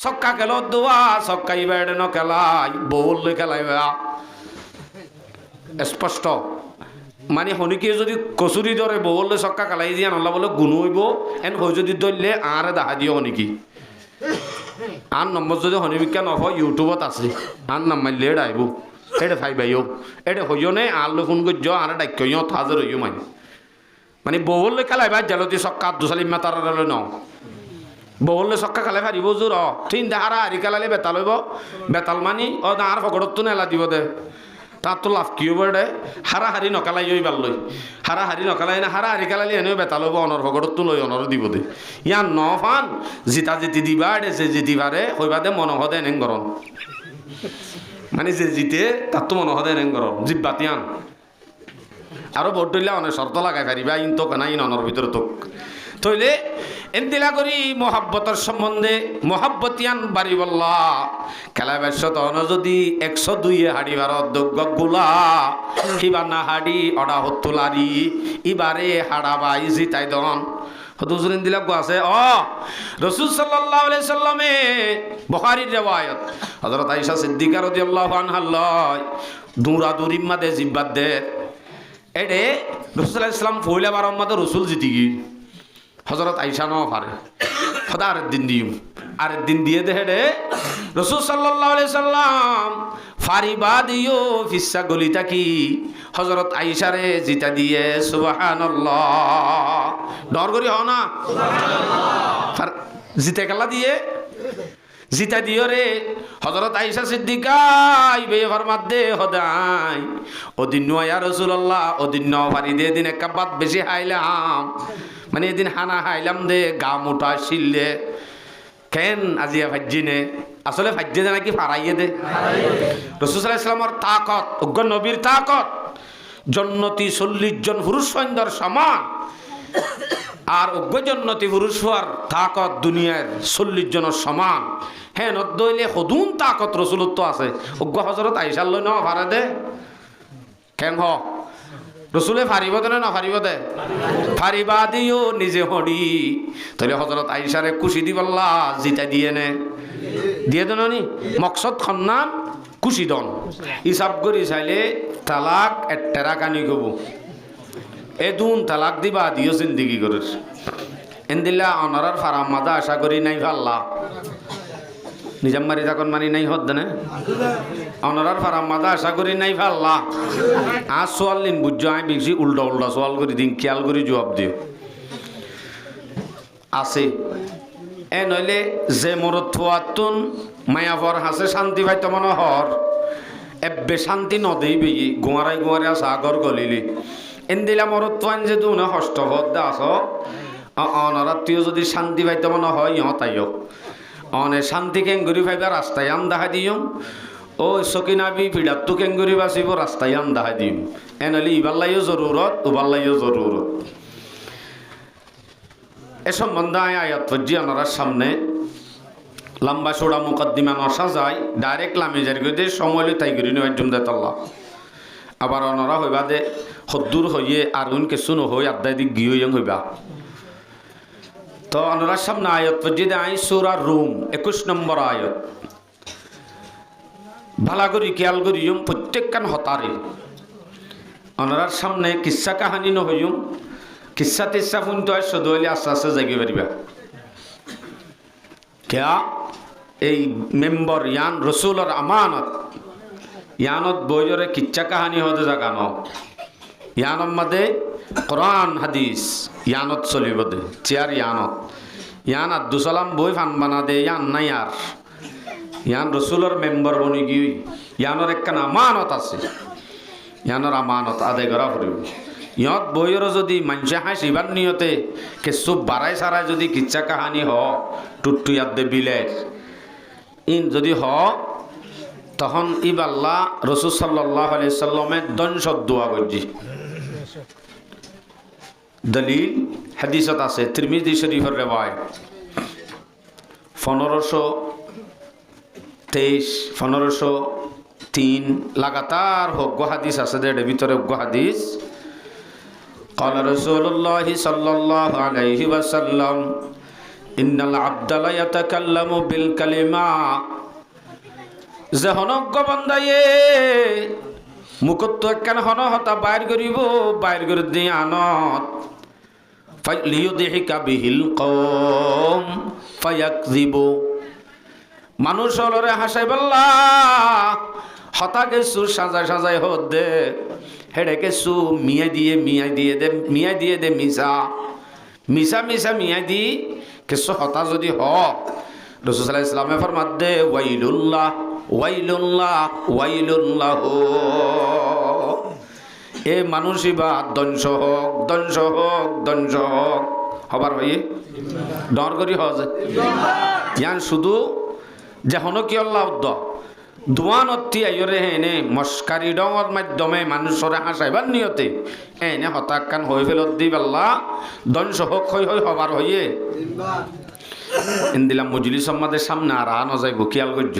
ছক্কা খেলো দোয়া ছক্কাই বেড়ে ন খেলাই বললে খেলাইবা স্পষ্ট মানে শনিকে যদি কচুরি ধরে বললে ছক্কা খেলাই দিয়ে নলা বলে গুণ হইব এন হৈ যদি ধরলে আরে দেখা দিও শনিকি আন নম্বর যদি শনিবিজ্ঞান নহ ইউটিউবত আছে আন নাম্বার লেট আইব এটা ফাইবাইও এটা হইও নে আর ফোন করছ আর ডাক্য হাজার হইও মানে বললে খেলাইবা জালতি ছক্কা দুসালি মাতার ন বললে ছক্কা খেলাই ফারিব জোর ঠিক হারা হারি খেলালে বেতাল হইব বেতাল মানি আর ফকরত তো নেলা দিব দে তার তো লাভ কি হব দে হারা হারি নকালাই ওই ভাল লই হারা হারি নকালাই না হারা হারি খেলালি এনেও বেতাল হইব অনর ফকরত তো লই অনর দিব দে ইয়ান ন ফান জিতা জিতি দিবা সে জিতি পারে হইবা দে মনহদে এনেং গরম মানে যে জিতে তার তো মনহদে এনেং গরম জিব্বাতি আন আরো ভোট দিলে অনেক শর্ত লাগাই পারিবা ইন তো কেনা ইন অনর ভিতরে তোক তইলে এন্দিলা করি মহাব্বতর সম্বন্ধে মহাব্বতিয়ান বাড়ি বললা খেলা ব্যস্ত যদি 102 হাড়ি ভারত গুলা কিবা না হাড়ি অডা হতুলারি ইবারে হাড়া বাই জিতাই দন হুজুরিন দিলা গো আছে রাসূল সাল্লাল্লাহু আলাইহি সাল্লামে বুখারীর riwayat হযরত আয়েশা সিদ্দিকা রাদিয়াল্লাহু আনহা লয় দূরাদূরির মাঝে জিব্বাত দে এডে রাসূল সাল্লাল্লাহু আলাইহি সাল্লাম ফইলা বার মধ্যে রাসূল জিতি গি হযরত আয়েশা ন পারে খোদা আরেক দিন দিয়ে দে রে রাসূল সাল্লাল্লাহু আলাইহি সাল্লাম ফারিবা দিও ফিসা গলিটা কি হযরত আয়েশারে জিতা দিয়ে সুবহানাল্লাহ ডর করি হ না সুবহানাল্লাহ জিতে গেলা দিয়ে জিতা দিও রে হযরত আয়েশা সিদ্দিকা ইবে ফরমাত দে খোদাই ওদিন ইয়া রাসূলুল্লাহ ওদিন ন ফারি দে দিন এক বাত বেশি হাইলাম মানে এদিন হানা হাইলাম দে গা মোটা শিললে কেন আজিয়া ভাজ্জিনে আসলে ভাজ্জে দে নাকি ফারাইয়ে দে রাসূল সাল্লাল্লাহু আলাইহি ওয়াসাল্লামের তাকত উগ্র নবীর তাকত জন্নতি 40 জন পুরুষ সৈন্যর সমান আর উগ্র জন্নতি পুরুষ হওয়ার তাকত দুনিয়ার 40 জনের সমান হ্যাঁ নদইলে হদুন তাকত রাসূলত্ব আছে উগ্র হযরত আয়েশা লই ন ফারে দে কেন হ রসুলে ফারিব দে না ফারিব দে ফারিবা দিও নিজে হড়ি তাহলে হযরত আয়েশারে খুশি দি বললা জিতা দিয়ে নে দিয়ে দেন নি মকসদ খন্নান খুশি দন হিসাব করি চাইলে তালাক এটেরা কানি কব এদুন তালাক দিবা দিও জিন্দিগি করে এন্দিল্লা অনারার ফারাম মাদা আশা করি নাই ভাল্লা নিজাম মারি তখন মানি নাই হদ না অনারার ফারাম মাদা আশা করি নাই ভাল্লা আজ সোয়াল দিন বুঝছো আমি বেশি উল্টা উল্টা সোয়াল করি দিন খেয়াল করি জবাব দিও আছে এ নইলে যে মরত থোয়াতুন মায়াভর হাসে শান্তি পাইতো মনে হর এবে শান্তি নদেই বেগি গোয়ারাই গোয়ারা সাগর গলিলি এন্দিলা মরত থোয়ান যে তুনে হষ্ট হদ দা আস অনরাত্রিও যদি শান্তি পাইতো মনে হয় ইহতাইও অনে শান্তি কেঙ্গুরি ভাইবা রাস্তায় আন দেখা দিও ও সকিনাবি পিডাত্তু কেঙ্গুরি বাঁচিব রাস্তায় আন দেখা দিও এনলি ইবাল্লাইও জরুরত উবাল্লাইও জরুরত এ সম্বন্ধে আয়াত ফজ্জি আনার সামনে লম্বা সোড়া মুকদ্দিমা নসা যায় ডাইরেক্ট লামি জারি করে দিয়ে সময় তাই করি নেওয়ার জন্য দেতাল্লাহ আবার অনরা হইবা দে হদ্দুর হইয়ে আর উন কিছু নহই আড্ডায় দিক গিয়ে হইবা তো অনরার সামনে আয়াত ফজ্জি দে আই সূরা রুম 21 নম্বর আয়াত ভালা করি খেয়াল করি প্রত্যেকখান হতারে অনরার সামনে কিচ্ছা কাহানি নহইম কিচ্ছা টিচ্ছা শুনতে হয় শুধু হইলে আস্তে আস্তে জাগি পারিবা কেয়া এই মেম্বর ইয়ান রসুলর আমানত ইয়ানত বইজরে কিচ্ছা কাহানি হতে জাগানো ইয়ানর মাদে কোরআন হাদিস ইয়ানত চলিব দে চেয়ার ইয়ানত ইয়ান আব্দুসালাম বই ফান বানা দে ইয়ান নাই আর ইয়ান রসুলর মেম্বর বনি গিয়ে ইয়ানর একখান আমানত আছে ইয়ানর আমানত আদায় করা ফুরিব ইহঁত বইয়েরও যদি মানুষে হাসিবার নিয়তে কিছু বাড়াই সারাই যদি কিচ্ছা কাহানি হ টুট্টু ইয়াদ দে বিলের ইন যদি হ তখন ইবাল্লা রসুল সাল্লাল্লাহু আলাইহি সাল্লামের দনশত দোয়া করছি দলিল হাদিসত আছে তিরমিজি শরীফের রিওয়ায়াত 1523 লাগাতার হোক হাদিস আছে এর ভিতরে হাদিস قال رسول الله صلى الله عليه وسلم ইন্নাল আবদা লা ইয়াতাকাল্লামু বিল কালিমা, যে হনজ্ঞ বান্দায়ে মুখত একখান হন হতা বাইর করিব, বাইর করে দিয়ে আনত লিয়ুদহিকা বিহিল কওম ফায়াকযিবু, মানুষ হলরে হাসাই বল্লা হতা কিছু সাজায় সাজায় হত দে, হেডে কিছু মিয়াই দিয়ে দে মিশা মিয়াই দি কিছু হতা যদি হ। রাসূল সাল্লাল্লাহু আলাইহি ওয়াসাল্লামে ফরমাত দে ওয়াইলুল্লাহ ওয়াইলুল্লাহ ওয়াইলুল্লাহ, এ মানুষই বা ধ্বংস হোক ধ্বংস হোক ধ্বংস হোক হবার ভাই ডর করি হজে ইয়ান শুধু যেন কি আল্লাহ দোয়ানতি আইরে হেনে মস্কারি ডঙর মাধ্যমে মানুষরে হাসাইবার নিয়তে এনে হতাকান হয়ে ফেলত দি পাল্লা ধ্বংস হোক হই হবার হইয়ে দিলাম মজলিস আমাদের সামনে আর নযাইব খেয়াল করছ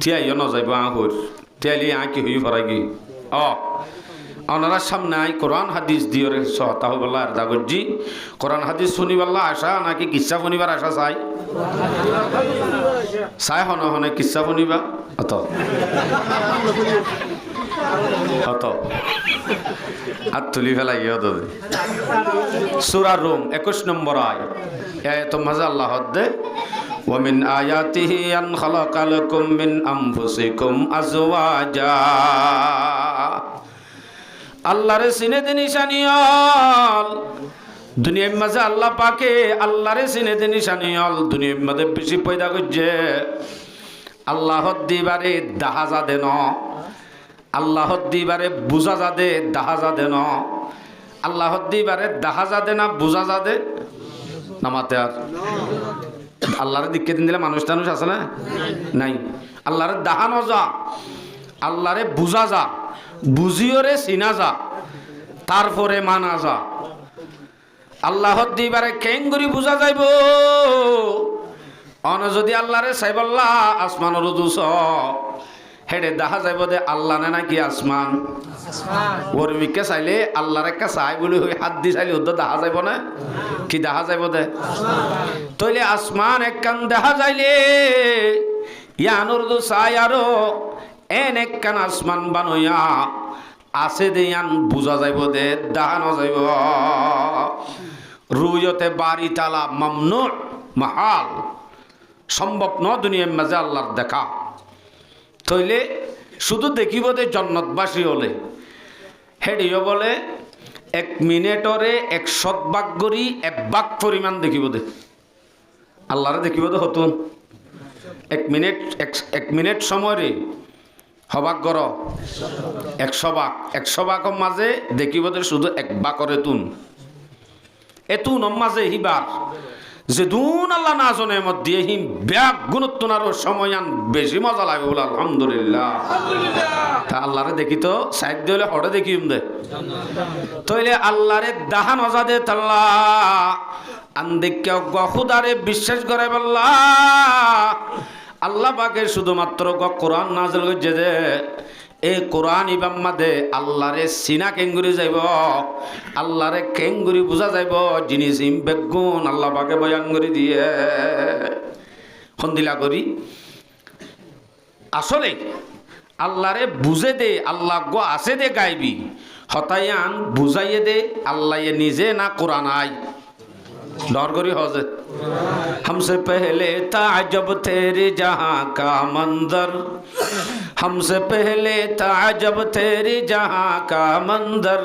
থিয়াইও নযাইব আহুর থিয়াইলে কি হই ফরাই কি ওনারা সামনে আই কোরআন হাদিস দিয়ে সহতা বললা আর দাগজি কোরআন হাদিস শুনিবাল্লা আশা নাকি কিচ্ছা শুনিবার আশা চাই চাই হন হনে কিচ্ছা শুনিবা অত অত আর তুলি ফেলাই সূরা রুম 21 নম্বর আয়াত মাঝে আল্লাহ দে ওয়ামিন আয়াতিহি আন খালাকা লাকুম মিন আনফুসিকুম আজওয়াজা, আল্লাহরে চিনে দে নিশানিয়ল দুনিয়ার মাঝে আল্লাহ পাকে আল্লাহরে চিনে দে নিশানিয়ল দুনিয়ার মাঝে বেশি পয়দা করছে আল্লাহ দিবারে দাহা যা দেন, আল্লাহ দিবারে বুঝা যা দে দাহা যা দেন, আল্লাহ দিবারে দাহা যা দে না বুঝা যা দে নামাতে আর আল্লাহরে দিকে দিন দিলে মানুষ টানুষ আছে না নাই, আল্লাহরে দাহানো যা আল্লাহরে বুঝা যা বুঝিওরে চিনা যা তারপরে মানা যা। আল্লাহ দিবারে কেঙ্গুরি বুঝা যাইব অন যদি আল্লাহরে চাইবল্লা আসমানের দুস হেডে দেখা যাইব দে আল্লাহ না নাকি আসমান ওরমিকে চাইলে আল্লাহর একটা চাই বলে হই হাত দি চাইলে ওদের দেখা যাইব না কি দেখা যাইব দে তইলে আসমান একখান দেখা যাইলে ইয়ানোর দু চাই আরো এন একখান আসমান বানইয়া আছে দে ইয়ান বুঝা যাইব দে দাহানো যাইব। রুয়তে বাড়ি তালা মামনু মাহাল সম্ভব ন দুনিয়ার মাঝে আল্লাহর দেখা তইলে শুধু দেখিব দে জন্নতবাসী হলে হেডিও বলে 1 মিনিটরে 100 ভাগ করি 1 ভাগ পরিমাণ দেখিব দে আল্লাহরে দেখিব দে হতুন 1 মিনিট সময় হবাক গর 100 ভাগ 100 ভাগের মাঝে দেখিব দে শুধু 1 ভাগ করে তুন এতুন মাঝে হিবার যে দুন আল্লাহ না জনে মত দিয়ে হিম ব্যাগ গুণত্বনার সময়ান বেশি মজা লাগবে বলে আলহামদুলিল্লাহ তা আল্লাহরে দেখি তো সাইড দিলে হঠাৎ দেখিম দে তইলে আল্লাহরে দাহা নজা দে তাল্লা আন্দিকে খুদারে বিশ্বাস করে বললা আল্লাহ পাকে শুধুমাত্র কোরআন নাযিল করছে যে এই কোরআন ইবাম্মাদে আল্লাহরে সিনা কেঙ্গুরি যাইব আল্লাহরে কেঙ্গুরি বুঝা যাইব জিনিস বেগুন আল্লাহ পাকে বয়ান করে দিয়ে হন্দিলা করি আসলে আল্লাহরে বুঝে দে আল্লাহ গো আছে দে গাইবি হতায়ান বুঝাইয়ে দে আল্লাহ নিজে না কোরআন আই डर करी हौजे हमसे पहले ताजब तेरे जहाँ का मंजर हमसे पहले ताजब तेरे जहाँ का मंजर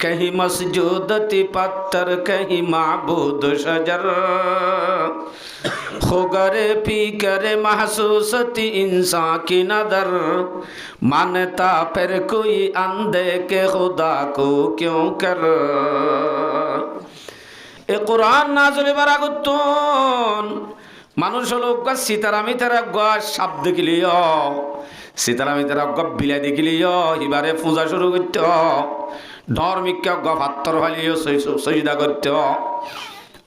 कहीं मस्जूदती पत्थर कहीं माबूद शजर खुगरे पी करे महसूसती इंसान की नदर मानता फिर कोई अंधे के खुदा को क्यों कर এ কোরআন নাযিল বারাগুতুন মানুষ লোক সীতারামি তারা গ সাপ দেখিলিও সীতারামি তারা গ বিলাই দেখিলিও এবারে পূজা শুরু করত ধর্মিক গ ভাত্তর ভালিও সজদা করত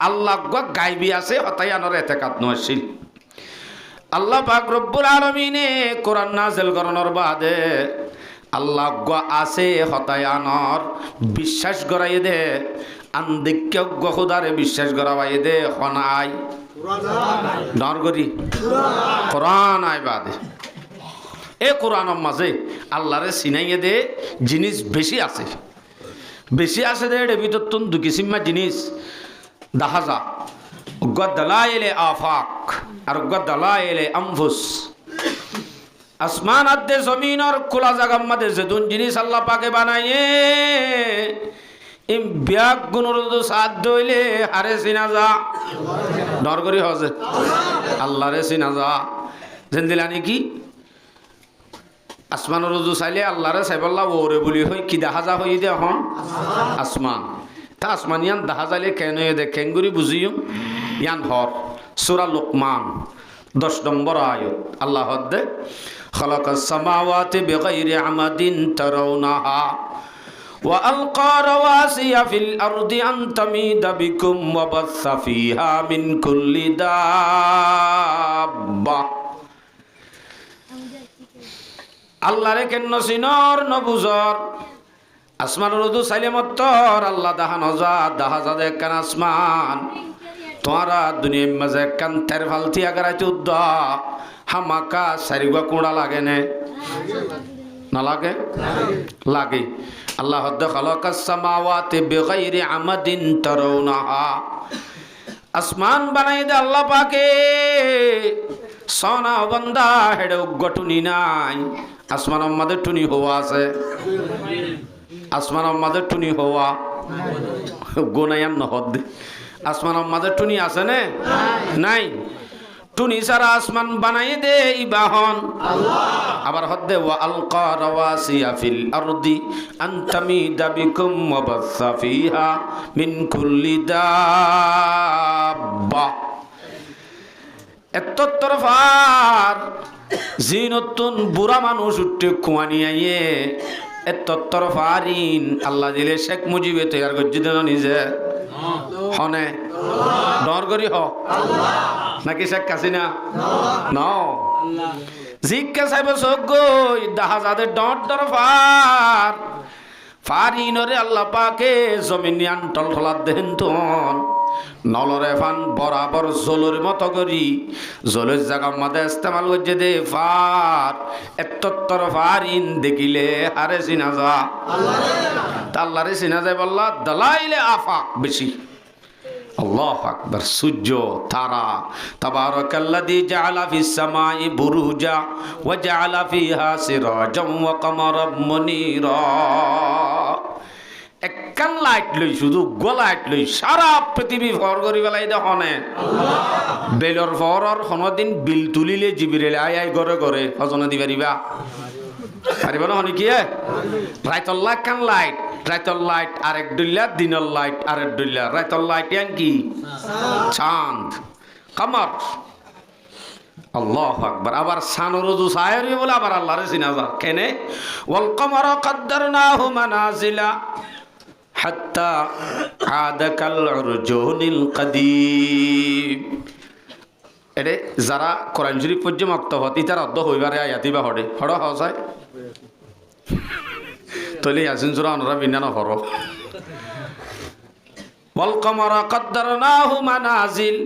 আল্লাহ গ গাইবি আছে হতায়ানর এতেকাত নছিল আল্লাহ পাক রব্বুল আলামিনে কোরআন নাযিল করনোর বাদে আল্লাহ গ আছে হতায়ানর বিশ্বাস করাই দে আন্দিক্য খোদারে বিশ্বাস করা ভাই দে হনাই নরগরি কোরআন আই বাদে এ কোরআনের মাঝে আল্লাহরে চিনাইয়ে দে জিনিস বেশি আছে দে এর ভিতর তুন দু কিসিমা জিনিস দেখা যা দালাইলে আফাক আর দালাইলে আনফুস আসমান আদে জমিন আর খোলা জায়গার মধ্যে যেদুন জিনিস আল্লাহ পাকে বানাইয়ে ব্যাগ গুণর সাধ্য হইলে হারে চিনা যা ডর করি হজে আল্লাহরে চিনা যা যেন দিলানি কি আসমানের রুজু চাইলে আল্লাহরে চাইবল্লা ওরে বলি হই কি দেখা যা হই দে হন আসমান তা আসমানিয়ান দেখা যাইলে কেন দে কেঙ্গুরি বুঝিও ইয়ান হর সূরা লুকমান 10 নম্বর আয়াত আল্লাহ দে খালাকাস সামাওয়াতি বিগাইরি আমাদিন তারাউনাহা وألقى رواسي في الأرض أن تميد بكم وبث فيها من كل دابة আল্লাহ রে কেন সিনর নবুজর আসমান রুদু সাইলে মত্তর আল্লাহ দাহা নজা দেখান আসমান তোরা দুনিয়ার মাঝে কান তের ফালতি আগারাইতে উদ্দা হামাকা সারিগা কোড়া লাগে না লাগে লাগে আল্লাহ খালাকাস সামাওয়াতি বিগাইরি আমাদিন তারাউনাহা আসমান বানাই দে আল্লাহ পাকে সোনা বন্দা হেডে গটুনি নাই আসমানের মধ্যে টুনি হওয়া আছে আসমানের মধ্যে টুনি হওয়া গোনায়ান নহদ আসমানের মধ্যে টুনি আছে নে নাই টুনি সারা আসমান বানাই দে ইবাহন আবার হদ্দে ওয়া আলকা রাওয়াসিয়া ফিল আরদি আন তামিদা বিকুম ওয়া বাসসা ফিহা মিন কুল্লি দাব্বা এত তরফার জিনতুন বুড়া মানুষ উঠতে কুয়ানি আইয়ে এত তরফারিন আল্লাহ দিলে শেখ মুজিবে তৈয়ার করছি দেন নিজে হনে ডর করি হ নাকি শেখ হাসিনা ন জিজ্ঞা সাহেব সগই দেখা যাদের ডর তরফার ফারিনরে আল্লাহ পাকে জমিনিয়ান টলটলাত দেন তন নলরে ফান বরাবর জলের মতো করি জলের জায়গার মধ্যে ইস্তেমাল করছে দে ফার এত্তর ফারিন দেখিলে আরে চিনা যা আল্লাহরে চিনা যায় বললা দালাইলে আফাক বেশি আল্লাহু আকবার সূর্য তারা তাবারাকাল্লাযী জাআলা ফিস সামাই বুরুজা ওয়া জাআলা ফিহা সিরাজাম ওয়া কামারাম মুনীরা একখান লাইট লই শুধু গোলাইট লই সারা পৃথিবী ভর করি বেলাই দেখনে বেলর ভরর কোনদিন বিল তুলিলে জিবিরেলে আই আই ঘরে ঘরে হজনে দিবারিবা পারিব না হনি কি রাইতর লাইট কান লাইট রাইতর লাইট আরেক দুল্লা দিনের লাইট আরেক দুল্লা রাইতর লাইট ইয়ান কি চাঁদ কামার আল্লাহু আকবার আবার সানরুজু সায়রি বলে আবার আল্লাহরে চিনা যা কেনে ওয়াল কামারা কদ্দারনাহু মানাজিলা হাত্তা আদাকাল উরজুনিল কাদিম এরে যারা কোরআন শরীফ পর্যন্ত মক্তবত ইতার অর্ধ হইবারে আয়াতি বা হড়ে হড় হসায় তলে ইয়াসিন সূরা আমরা বিনানো হরো ওয়াল কামারা কদ্দারনাহু মানাজিল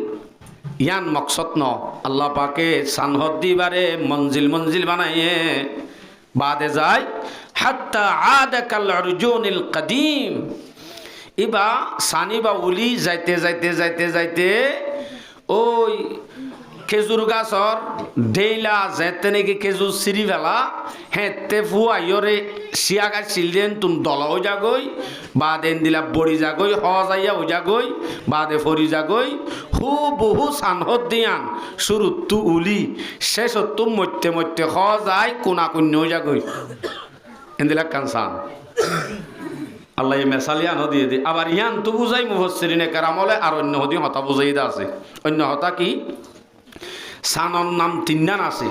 ইয়ান মকসদ ন আল্লাহ পাকে সানহদ দিবারে মঞ্জিল বানাইয়ে বাদে যায় হাত্তা আদাকাল উরজুনিল কাদিম ইবা সানি বা উলি যাইতে ওই খেজুর গাছর ডেইলা যেতে নাকি খেজুর চিরি ফেলা হেঁতে ফুয়াইরে শিয়া গাছ চিলদেন তুম দলা হয়ে যাগই বা দেন দিলা বড়ি যাগই যাইয়া হয়ে যাগই বা দে ফরি যাগই বহু সানহত দিয়ান শুরু তু উলি শেষ তু মধ্যে যায় কোনা কুন্য হয়ে যাগই এদিলা কানসান আল্লাহ মেসালিয়ান দিয়ে দি আবার ইয়ান তো বুঝাই মুফাসসিরিনে কেরামলে আর অন্য হদি হতা বুঝাই দা আছে অন্য হতা কি সানর নাম তিননান আছে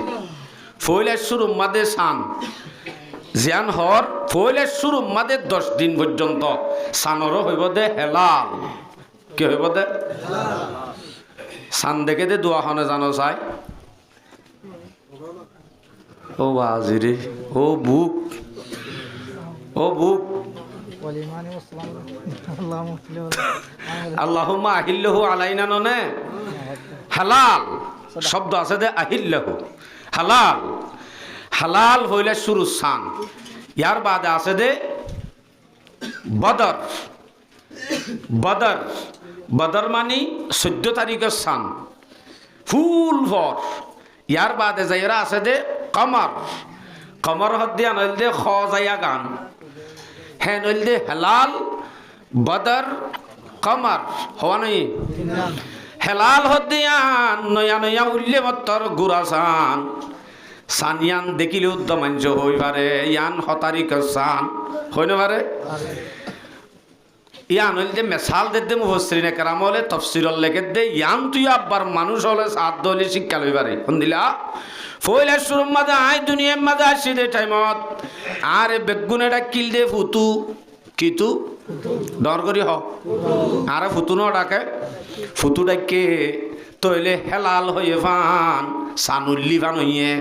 ফৈলেশ্বর উম্মাদে সান জিয়ান হর ফৈলেশ্বর উম্মাদে 10 দিন পর্যন্ত সানরও হইব দে হেলাল কি হইব দে সান দেখে দে দোয়াখনে জানো চাই ও বাজিরে ও বুক আল্লাহুম্মা আহিল্লাহু আলাইনা ননে হালাল শব্দ আছে দে আহিল্লাহু হালাল হালাল হইলে শুরু সান ইয়ার বাদে আছে দে বদর বদর বদর মানে 14 তারিখের সান ফুল ভর ইয়ার বাদে যাইরা আছে দে কমর কমর হদ্দিয়া নইল দে খ যাইয়া গান হ্যাঁ নইল দে হেলাল বদর কমর হওয়া নাই হেলাল হদ্দিয়ান নয়া নয়া উল্লে মত্তর গুরাসান সানিয়ান দেখিলে উদ্যমাঞ্চ হই পারে ইয়ান হতারিক সান হইনে পারে ইয়ান হইল যে মেসাল দে মুফাসসিরিনে কেরাম হলে তাফসীরল লেখে দে ইয়ান তুই আব্বার মানুষ হলে সাধ্য হলে শিক্ষা লই পারে শুনদিলা ফইলা শুরুর মাঝে আই দুনিয়ার মাঝে আসি দে টাইমত আর বেগুনেটা কিল দে ফুতু কিতু ডর করি হ আর ফুতু ন ডাকে ফুতু ডাকে তইলে হেলাল হয়ে ফান সানুল্লি ফান হইয়ে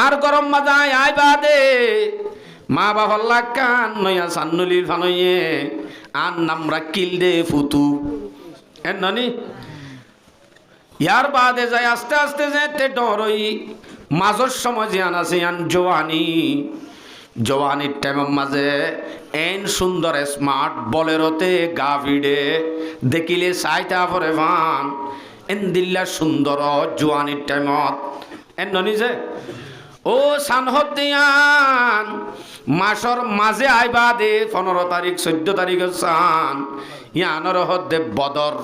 আর গরম মাঝে আই বাদে মা বাবার লাগান নয়া সান্নুলির ফান হইয়ে আর নামরা কিল দে ফুতু এর নানি ইয়ার বাদে যায় আস্তে আস্তে যেতে ডরই মাঝর সময় জিয়ান আছে ইয়ান জওয়ানি জওয়ানির টাইমের মাঝে এন সুন্দর স্মার্ট বলেরোতে গা ভিড়ে দেখিলে সাইতা পরে ভান এন দিল্লা সুন্দর জওয়ানির টাইমত এন ননি যে ও সানহত দিয়ান মাসর মাঝে আইবা দে 15 তারিখ 14 তারিখের সান ইয়ানর হদ্দে বদর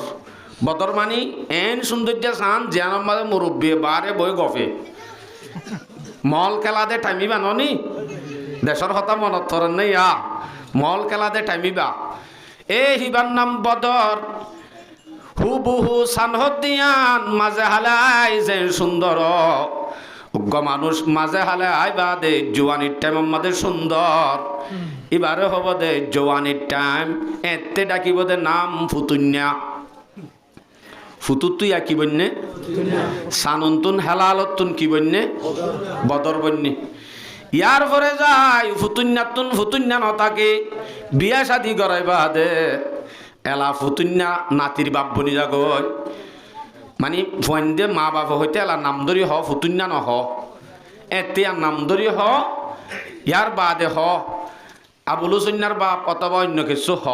বদর মানি এন সৌন্দর্য সান জিয়ানোর মাঝে মুরব্বী বারে বই গফে মল খেলা দে টাইমিবা ননি দেশর হতা মনত ধরেন নেই মল খেলা দে টাইমিবা এ হিবার নাম বদর হুবহু সানহদিয়ান মাঝে হালাই যে সুন্দর উগ্র মানুষ মাঝে হালে আইবা দে জোয়ানির টাইমের মাঝে সুন্দর এবারে হব দে জোয়ানির টাইম এতে ডাকিব দে নাম ফুতুন্যা ফুতুর তুই কি বন্যে সানন্তুন হেলালতুন কি বন্যে বদর বন্যে ইয়ার পরে যাই ফুতুন্যাতুন ফুতুন্যা নতাকে বিয়া শাদি করাইবা দে এলা ফুতুন্যা নাতির বাপ বনি যাগয় মানে ফোনদে মা বাপ হইতে এলা নামদরি হ ফুতুন্যা নহ এতে আর নামদরি হ ইয়ার বাদে হ আবুলু সন্ন্যার বাপ অথবা অন্য কিছু হ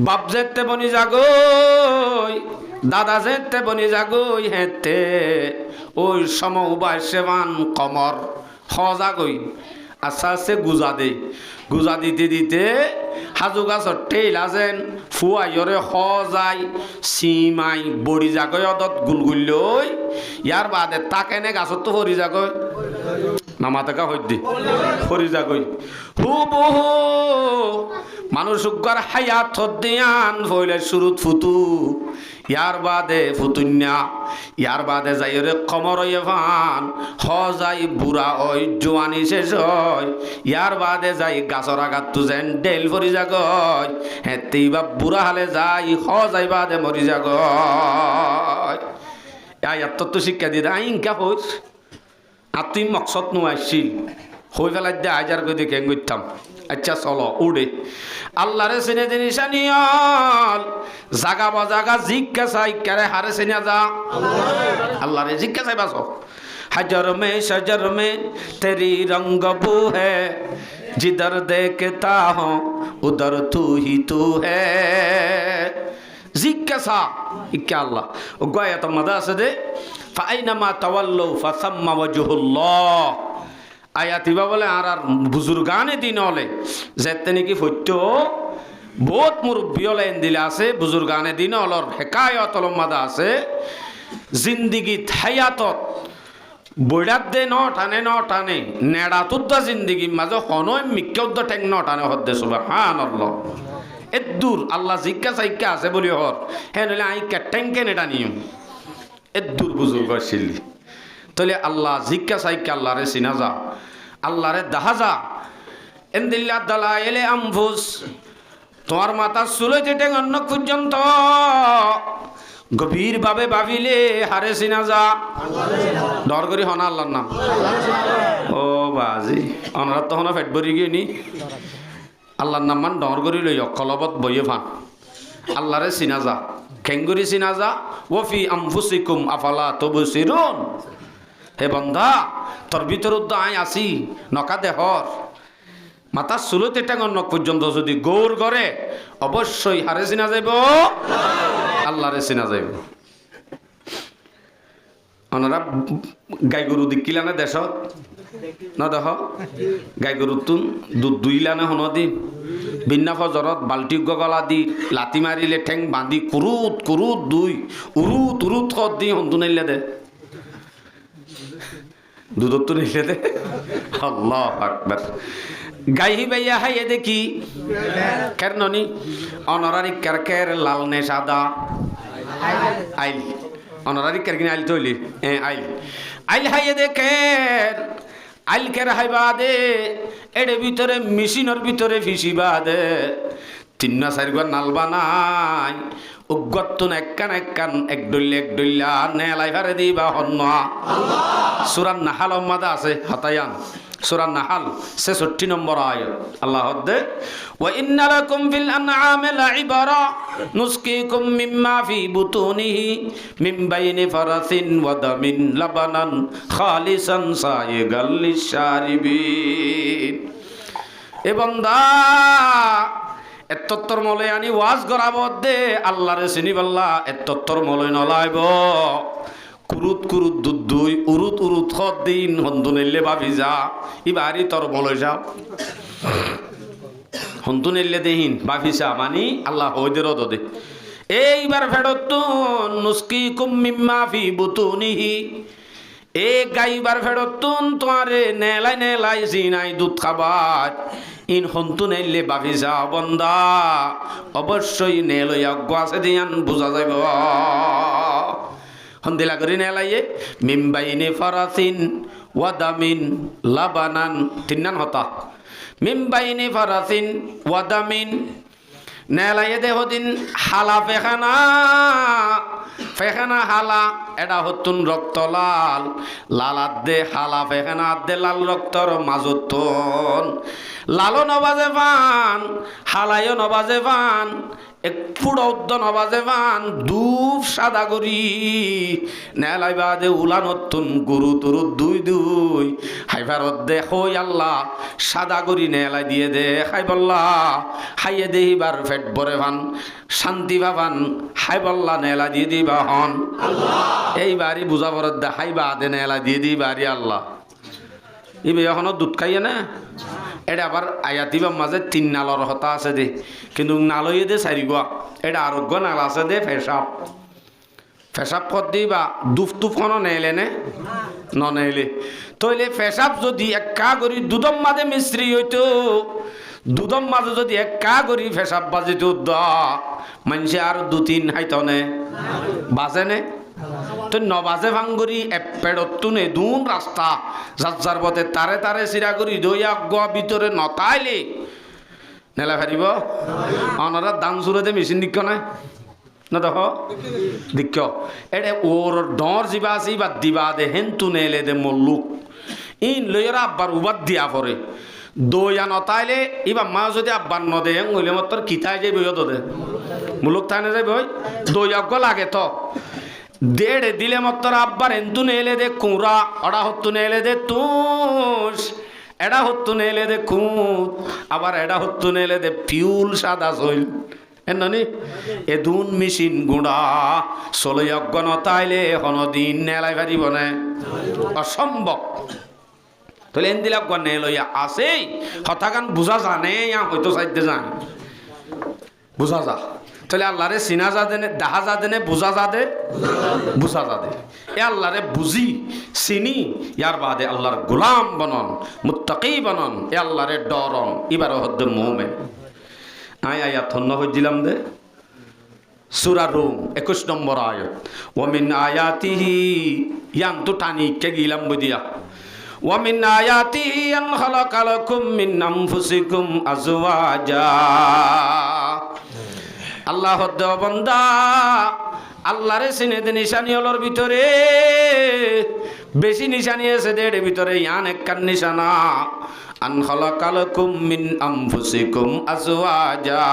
বাপ যেতে বনি যাগই দাদা যেতে বনি যাগই হেতে ওই সম উবাই সেবান কমর হ যাগই আস্তে আস্তে গুজা দিতে দিতে হাজু গাছর টেইল আছেন ফুয়াইরে হ যায় সিমাই বড়ি যাগই অদত গুলগুল্লই ইয়ার বাদে তাকে নে গাছত তো ফরি যাগই নামাতাকা হইদি ফরি যাগই হু বহু মানুষ উগ্র হায়াত দিয়ান ফইলে শুরুত ফুতু ইয়ার বাদে ফুতুন্যা ইয়ার বাদে যাই রে কমর ভান হ যাই বুড়া ওই জোয়ানি শেষ হয় ইয়ার বাদে যাই গাছর আঘাত তু যেন ডেল ফরি যাগয় হেতেই বা বুড়া হালে যাই হ যাই বাদে মরি যাগয় এত তো শিক্ষা দিয়ে আই ইনকা হইস আর তুই মকসদ নো আসছিল হই ফেলাই দে আজার গই দেখে গইতাম আচ্ছা চলো উড়ে আল্লাহরে চিনে জিনিসানিয়ল জাগা বাজাগা জিজ্ঞাসাই কারে হারে চিনা যা আল্লাহরে জিজ্ঞাসাই বাস हजर में शजर में तेरी रंग बू है जिधर देखता हूँ उधर तू ही तू है जिज्ञासा क्या अल्लाह गया तो मदा से दे फाइनमा तवल्लु फसम्मा वजहुल्लाह आयातिबा बोले আর বুজুর্গানে দিন হলে যেতে নাকি ফটো বহুত মুরব্বী হলে দিলে আছে বুজুর্গানে দিন হলর হেকায়ত মাদা আছে জিন্দিগি হায়াতত বইড়াত দে ন টানে নেড়া তুদ্দা জিন্দিগি মাঝে হনয় মিক্কেউদ্দ টেং ন টানে হদ্দে সুবহানাল্লাহ এদুর আল্লাহ জিজ্ঞাসা ইক্কা আছে বলি হর হ্যাঁ নইলে আইকা টেংকে নেটা নিয়ম এদুর বুজুর্গ ছিলি তাহলে আল্লাহ জিজ্ঞাসা ইক্কা আল্লাহরে চিনা যা আল্লাহরে দেখা যা এন্দিল্লা দালা এলে আমফুস তোমার মাথা চুলইতে টেং অন্য পর্যন্ত গভীরভাবে ভাবিলে হারে চিনা যা ডর করি হনা আল্লাহর নাম ও বাজি অনারা তো হনা ফেট ভরি গিয়ে নি আল্লাহর নাম মান ডর করি লই কলবত বইয়ে ফান আল্লাহরে চিনা যা খেঙ্গুরি চিনা যা ওফি আনফুসিকুম আফালা তুবসিরুন হে বন্ধা তোর ভিতর তো আই আসি নকা দেহর মাথা চুলতে টেঙর নখ পর্যন্ত যদি গৌর করে অবশ্যই হারে চিনা যাইব আল্লাহরে চিনা যাইব ওনারা গাই গরু দিকিলা না দেশ না দেখ গাই গরু তুন দুধ দুইলা না হন দি বিনা ফজরত বাল্টি গগলা দি লাতি মারিলে ঠেং বান্ধি কুরুত কুরুত দুই উরুত উরুত খত দি হন্তু নাইলে দে দুধত তো নিলে দে আল্লাহ আকবার গাইহি বাইয়া হাইয়ে দেখি কের ননি অনারারি কের লাল নে সাদা আইল অনারারি কের কিনে আইল তৈলি আইল আইল হাইয়ে দেখের আইল কের হাইবা দে এডে ভিতরে মেশিনের ভিতরে ফিসিবা দে তিন না চারি ঘর নালবা নাই উগ্গতুন একখান এক ডইলা নেলাই ফারে দিবা হন্না সূরা নাহাল মাদা আছে হতায়ান সূরা নাহাল 66 নম্বর আয়াত আল্লাহ হদ্দে ওয়া ইন্না লাকুম ফিল আনআমি লাইবরা নুসকিকুম মিম্মা ফি বুতুনিহি মিন বাইনি ফারাসিন ওয়া দামিন লাবানান খালিসান সাইগাল লিশারিবিন এ বান্দা এত্তর মলে আনি ওয়াজ করাবত দে আল্লাহরে চিনি পাল্লা এত্তর মলে নলাইব কুরুত কুরুত দুধ দুই উরুত উরুত খত দিন হন্তু নেলে ভাবি যা ইবারি তোর মলে যাও হন্তু নেলে দেহিন ভাবিসা মানি আল্লাহ হইদের দে এইবার ফেরত নুসকি কুম্মিম্মা ফি বুতুনিহি এ গাইবার ফেরত তোমারে নেলাই জিনাই দুধ খাবার ইন হন্তু নেলে ভাবিসা বন্দা অবশ্যই নেলই অজ্ঞ আছে দিয়ান বুঝা যাইব হন্দিলা করি নেলাইয়ে মিমবাইনে ফারাসিন ওয়াদামিন লাবানান তিন্নান হতা মিমবাইনে ফারাসিন ওয়াদামিন নেলাইয়ে দেহ দিন হালা ফেখানা হালা এটা হতুন রক্ত লাল লালাত দে হালা ফেখানা দে লাল রক্তর মাজতন লালও নবাজে পান হালাইও নবাজে পান এক ফুড় উদ্দন নবাজে পান দুপ সাদা করি নেলাই বাদে উলানতুন গুরু তুরু দুই হাইফারত দে হই আল্লাহ সাদা করি নেলাই দিয়ে দে খাই বল্লা খাইয়ে দেহিবার ফেট ভরে ভান শান্তি ভাবান হাই বল্লা নেলা দিয়ে দিবা হন এইবারই বুঝা পরত দে হাইবা দে নেলা দিয়ে দিবারি আল্লাহ ইবে এখনো দুধ খাইয়ে না এটা আবার আয়াতিবার মাঝে তিন নালর হতা আছে দে কিন্তু নালইয়ে দে চারি গোয়া এটা আরোগ্য নাল আছে দে ফেসাব কর দিবা দুফ তুফনো নেলে নে নেলে তইলে ফেসাব যদি একা করি দুধম মাঝে মিস্ত্রি হইতো দুধম মাঝে যদি একা করি ফেসাব বাজিত মানুষে আর দু তিন হাইতনে বাজে নে তো নবাজে ভাঙ্গুরি এপেড়তুনে দুন রাস্তা যার পথে তারে চিরা করি দইয়া গোয়া ভিতরে নতাইলে নেলা ফেরিব অনারা দান জুড়ে মেশিন দিক্ষ নাই না দেখ দিক্ষ এটা ওর ডর যা আছে বা দিবা দে হেন্তু নেলে দে মল্লুক ইন লইরা আব্বার উবাদ দিয়া পরে দইয়া নতাইলে ইবা মা যদি আব্বার নদে হইলে মত কিতাই যাই বই দে মুলুক তাই না যাই বই দইয়া লাগে তো দেড় দিলে মত্তর আব্বার হেন্তু নেলে দে কুঁড়া অড়া হত্তু নেলে দে তুষ এডা হত্তু নেলে দে কুঁত আবার এডা হত্তু নেলে দে পিউল সাদা চইল এনি এ দুন মেশিন গুঁড়া চলে অজ্ঞ নতাইলে হনদিন নেলাই পারিব না অসম্ভব তাহলে এন দিলে অজ্ঞ নে লইয়া আছেই হঠাৎ বুঝা জানে হয়তো চাইতে যান বুঝা যা তাহলে আল্লাহরে চিনা যা দেনে দেখা যা দেনে বুঝা যা দে বুঝা যা দে এ আল্লাহরে বুঝি চিনি ইয়ার বাদে আল্লাহর গোলাম বনন মুত্তাকি বনন এ আল্লাহরে ডরন এবার হদ্দে মুহমে আয়াত ধন্য হইছিলাম দে সূরা রুম 21 নম্বর আয়াত ওয়া মিন আয়াতিহি ইয়ান তো টানি কে গিলাম বদিয়া ওয়া মিন আয়াতিহি আন খালাকালাকুম মিন আনফুসিকুম আজওয়াজা আল্লাহ বান্দা আল্লাহরে চিনে দে নিশানি হলর ভিতরে বেশি নিশানি আছে এর ভিতরে ইয়ান একখান নিশানা আন খালাকালাকুম মিন আনফুসিকুম আজওয়াজা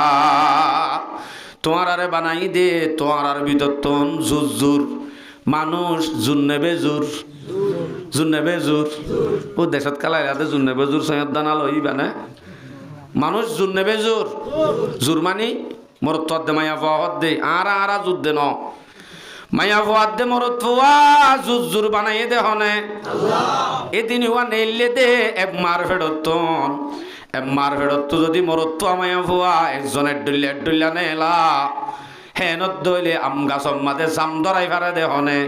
তোমার আরে বানাই দে তোমার আর ভিতর তোন জুজুর মানুষ জুন্নেবে জুর ও দেশত কালাই রাতে জুন্নেবে জুর সৈয়দ দানা লইবা না মানুষ জুন্নেবে জুর মানি মোর তদ্দে মায়া ফহদ দে আরা যুদ্ধে ন মায়া ফহদ দে মোর তুয়া জুর বানাই দে হনে এদিন হুয়া নেইলে দে এক মার ফেরত যদি মোর তুয়া মায়া ফুয়া একজনের ডুল্লা নেলা হেনত দইলে আম গাছর মাঝে জাম ধরাই ফারে দে হনে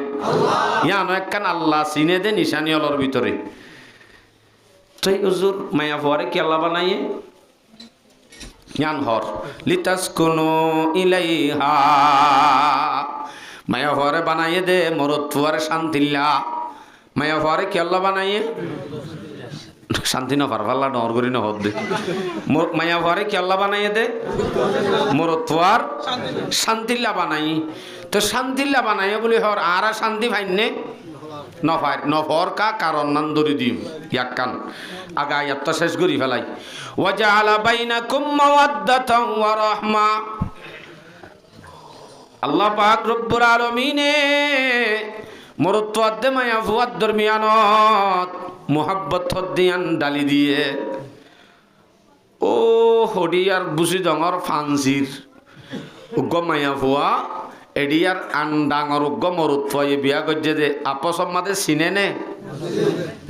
ইয়ানো একখান আল্লাহ চিনে দে নিশানি অলর ভিতরে তুই হুজুর মায়া ফুয়ারে কি আল্লাহ বানাইয়ে ইয়ান হর লিতাসকুনু ইলাইহা মায়া ফুয়ারে বানাইয়ে দে মরত ফুয়ারে শান্তিল্লা মায়া ফুয়ারে কি আল্লাহ বানাইয়ে শান্তি না ফারফাল্লা ডর করি না হদ দে মায়া ফুয়ারে কি আল্লাহ বানাইয়ে দে মরত ফুয়ার শান্তিল্লা বানাই তো শান্তিল্লা বানাইয়ে বলি হর আরা শান্তি ভাইনে নফর কা কারণ নান ধরে দিম ইয়াক্কান আগা ইয়াত্তা শেষ করি ফেলাই ওয়াজআলা বাইনাকুম মাওয়াদ্দাতান ওয়া রাহমা আল্লাহ পাক রব্বুল আলামিনে মরত্ওয়াদ্দে মায়া ফুয়াদ দরমিয়ানত মোহাব্বত দিয়ান ডালি দিয়ে ও হডিয়ার বুসি ডঙর ফান্সির উগ্গ মায়া ফুয়া এডিয়ার আন্ডাঙর উগ্গ মরুত্বয়ে বিয়া গজ্জে দে আপসম মাদে চিনে নে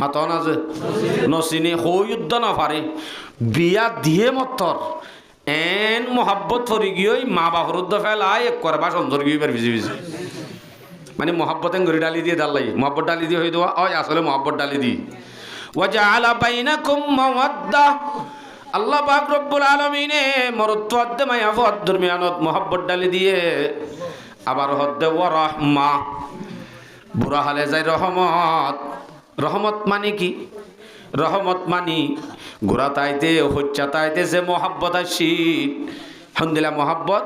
মাতন আছে নচিনি সৌযুদ্ধ নফারে বিয়া দিয়ে মতর এন মোহাব্বত ফরি গিয়ে মা বাহরুদ্ধ ফেলাই এক করবা সুন্দর গিয়ে ভিজি মানে মোহাব্বত গড়ি ডালি দিয়ে ডালাই মোহাব্বত ডালি দিয়ে হয়ে দেওয়া হয় আসলে মোহাব্বত ডালি দি ওয়াজআলা বাইনাকুম মাওয়াদ্দা আল্লাহ পাক রব্বুল আলামিনে মরত্ওয়াদ্দে মায়া ফুয়াদ দরমিয়ানত মোহাব্বত ডালি দিয়ে আবার হদ্দে ওয়া রাহমা বুড়া হালে যায় রহমত মানে কি রহমত মানি গোড়া তাইতে হচ্ছা তাইতে যে মোহাব্বত আসি হন্দিলা মোহাব্বত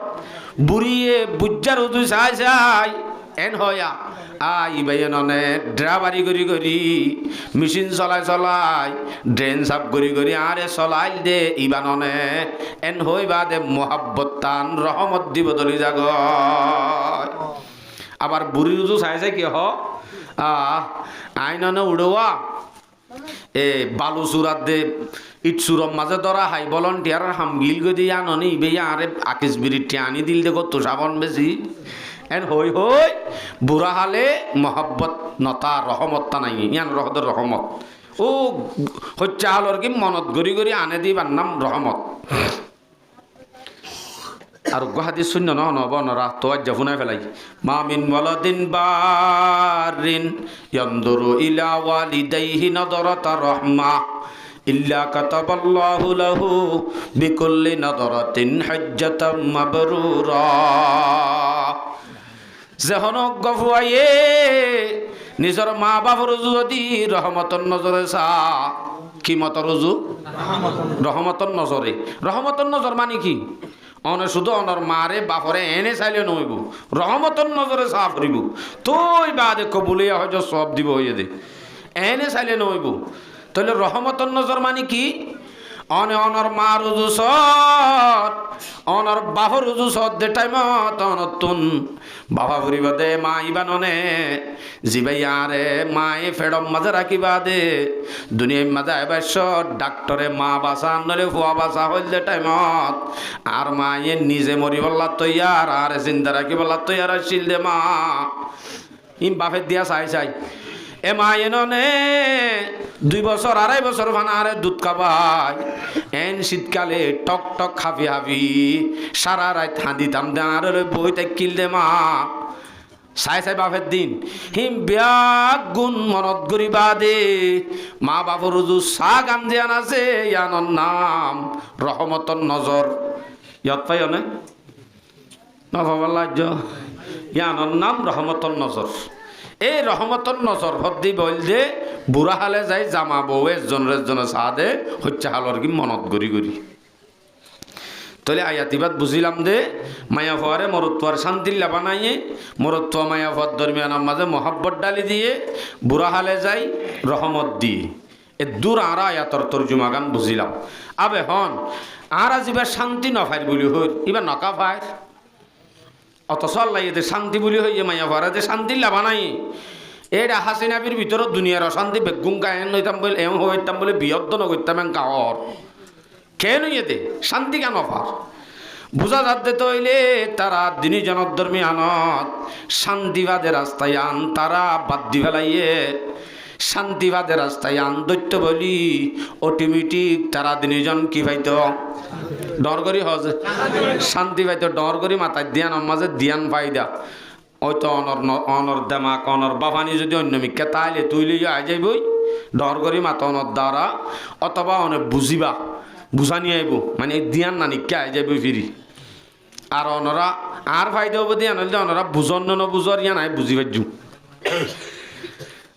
বুড়িয়ে বুজ্জার উদু চাই এন হয়া ইবাইননে ড্রাইভারি করি মেশিন চলাই ড্রেন সাফ করি আরে চলাই দে ইবাননে এন হইবা দে মোহাব্বত টান রহমত দিব দলি জাগ আবার বুড়ির উজু চাই কি হ আইননে উড়োয়া এ বালু চূড়াত দে ইট চূড়ম মাঝে ধরা হাই ভলন্টিয়ার হামগিল গদি আননি বেয়া আরে আকিস বিরিটি আনি দিল দে কত সাবন বেশি এন হই বুড়া হালে মহব্বত নতা রহমতটা নাই ইয়ান রহদের রহমত ও হচ্ছে হালর কি মনত গড়ি আনে দিবার নাম রহমত আর গুহাদি শূন্য নবনরা তো আজ ফুনাই ফেলাই মামিন ওয়ালাদিন বারিন ইয়ানদুরু ইলা ওয়ালিদাইহি নাদরাতা রাহমা ইল্লা কাতাবাল্লাহু লাহু বিকুল্লি নাদরাতিন হজ্জাতাম মাবরুরা যেহন গফুয়ায়ে নিজর মা বাবার যদি রহমতর নজরে চা কি মত রুজু রহমতর নজর মানে কি অনে শুধু অনর মারে বাপরে এনে চাইলে নইব রহমতর নজরে চা ফুরিব তুই বাদে কবুলিয়া হয়তো সব দিব হইয়ে দে এনে চাইলে নইব তাহলে রহমতর নজর মানে কি অনে অনর মা রুজু সৎ অনর বাহর রুজু সৎ দে টাইমত অনতুন বাবা ফুরিব দে মা ইবাননে জিবাই আরে মায়ে ফেডম মাঝে রাখিবা দে দুনিয়ার মাঝে এবার ডাক্তরে মা বাসা নলে ফুয়া বাসা হইল দে টাইমত আর মায়ে নিজে মরি বললা তৈয়ার আর চিন্তা রাখি বললা তৈয়ার আসছিল দে মা ইম বাপের দিয়া চাই এ মায়ে ননে 2 বছর 2.5 বছর ভানারে দুধ খাবাই এন শীতকালে টক হাফি সারা রাত হাঁদিতাম দে আর বইতে কিল দে মা চাই বাপের দিন হিম ব্যাগ গুণ মনত গরিবা দে মা বাপর রুজু চা গান দিয়ান আছে ইয়ানোর নাম রহমতর নজর ইয়াত পাই অনে নভাবাল্লাহ্য ইয়ানোর নাম রহমতর নজর এই রহমতর নজর হদ্দি বল যে বুড়া হালে যাই জামা বউ এজনের চা দে হচ্ছে হালর কি মনত গড়ি তাহলে আয়াতিবাদ বুঝিলাম দে মায়া ফোয়ারে মরত্বর শান্তি লাভা নাইয়ে মরত্ব মায়া ফোয়ার দরমিয়ানের মাঝে মহাব্বত ডালি দিয়ে বুড়া হালে যাই রহমত দিয়ে এ দূর আর আয়াতর তর্জুমা গান বুঝিলাম আবে হন আর আজ এবার শান্তি নফাইর বলি হই এবার নকা ফায় অথচ আল্লাহ এদের শান্তি বলি হই মায়া ফোয়ারে যে শান্তি লাভা নাই এটা হাসিনাবির ভিতৰত দুনিয়ার অশান্তি বেগুম গায়ন হইতাম বলে এম হইতাম বলে বিয়দ্দ নগৈতাম এন গাঁৱৰ কেন ইয়েতে শান্তি কেন অফার বুঝা যাতে তৈলে তারা দিনী জনধর্মী আনত শান্তিবাদের রাস্তায় আন তারা বাদ দি ফেলাইয়ে শান্তিবাদের রাস্তায় আন দৈত্য বলি অটোমেটিক তারা দিনীজন কি পাইত ডর করি হজে শান্তি পাইত ডর করি মাথায় দিয়ান মাঝে দিয়ান ফাইদা হয়তো অনর দেমাক অনর বাফানি যদি অন্য মিক্কা তাইলে তুইলে আই যাইবই ডর করি মাথা অনর দ্বারা অথবা অনেক বুঝিবা বুঝানি আইব মানে দিয়ান না নিকা আই যাইব ফিরি আর অনরা আর ফাইদা হবো দিয়ান হলে অনরা বুঝন নবুঝর ইয়া নাই বুঝি পাইজু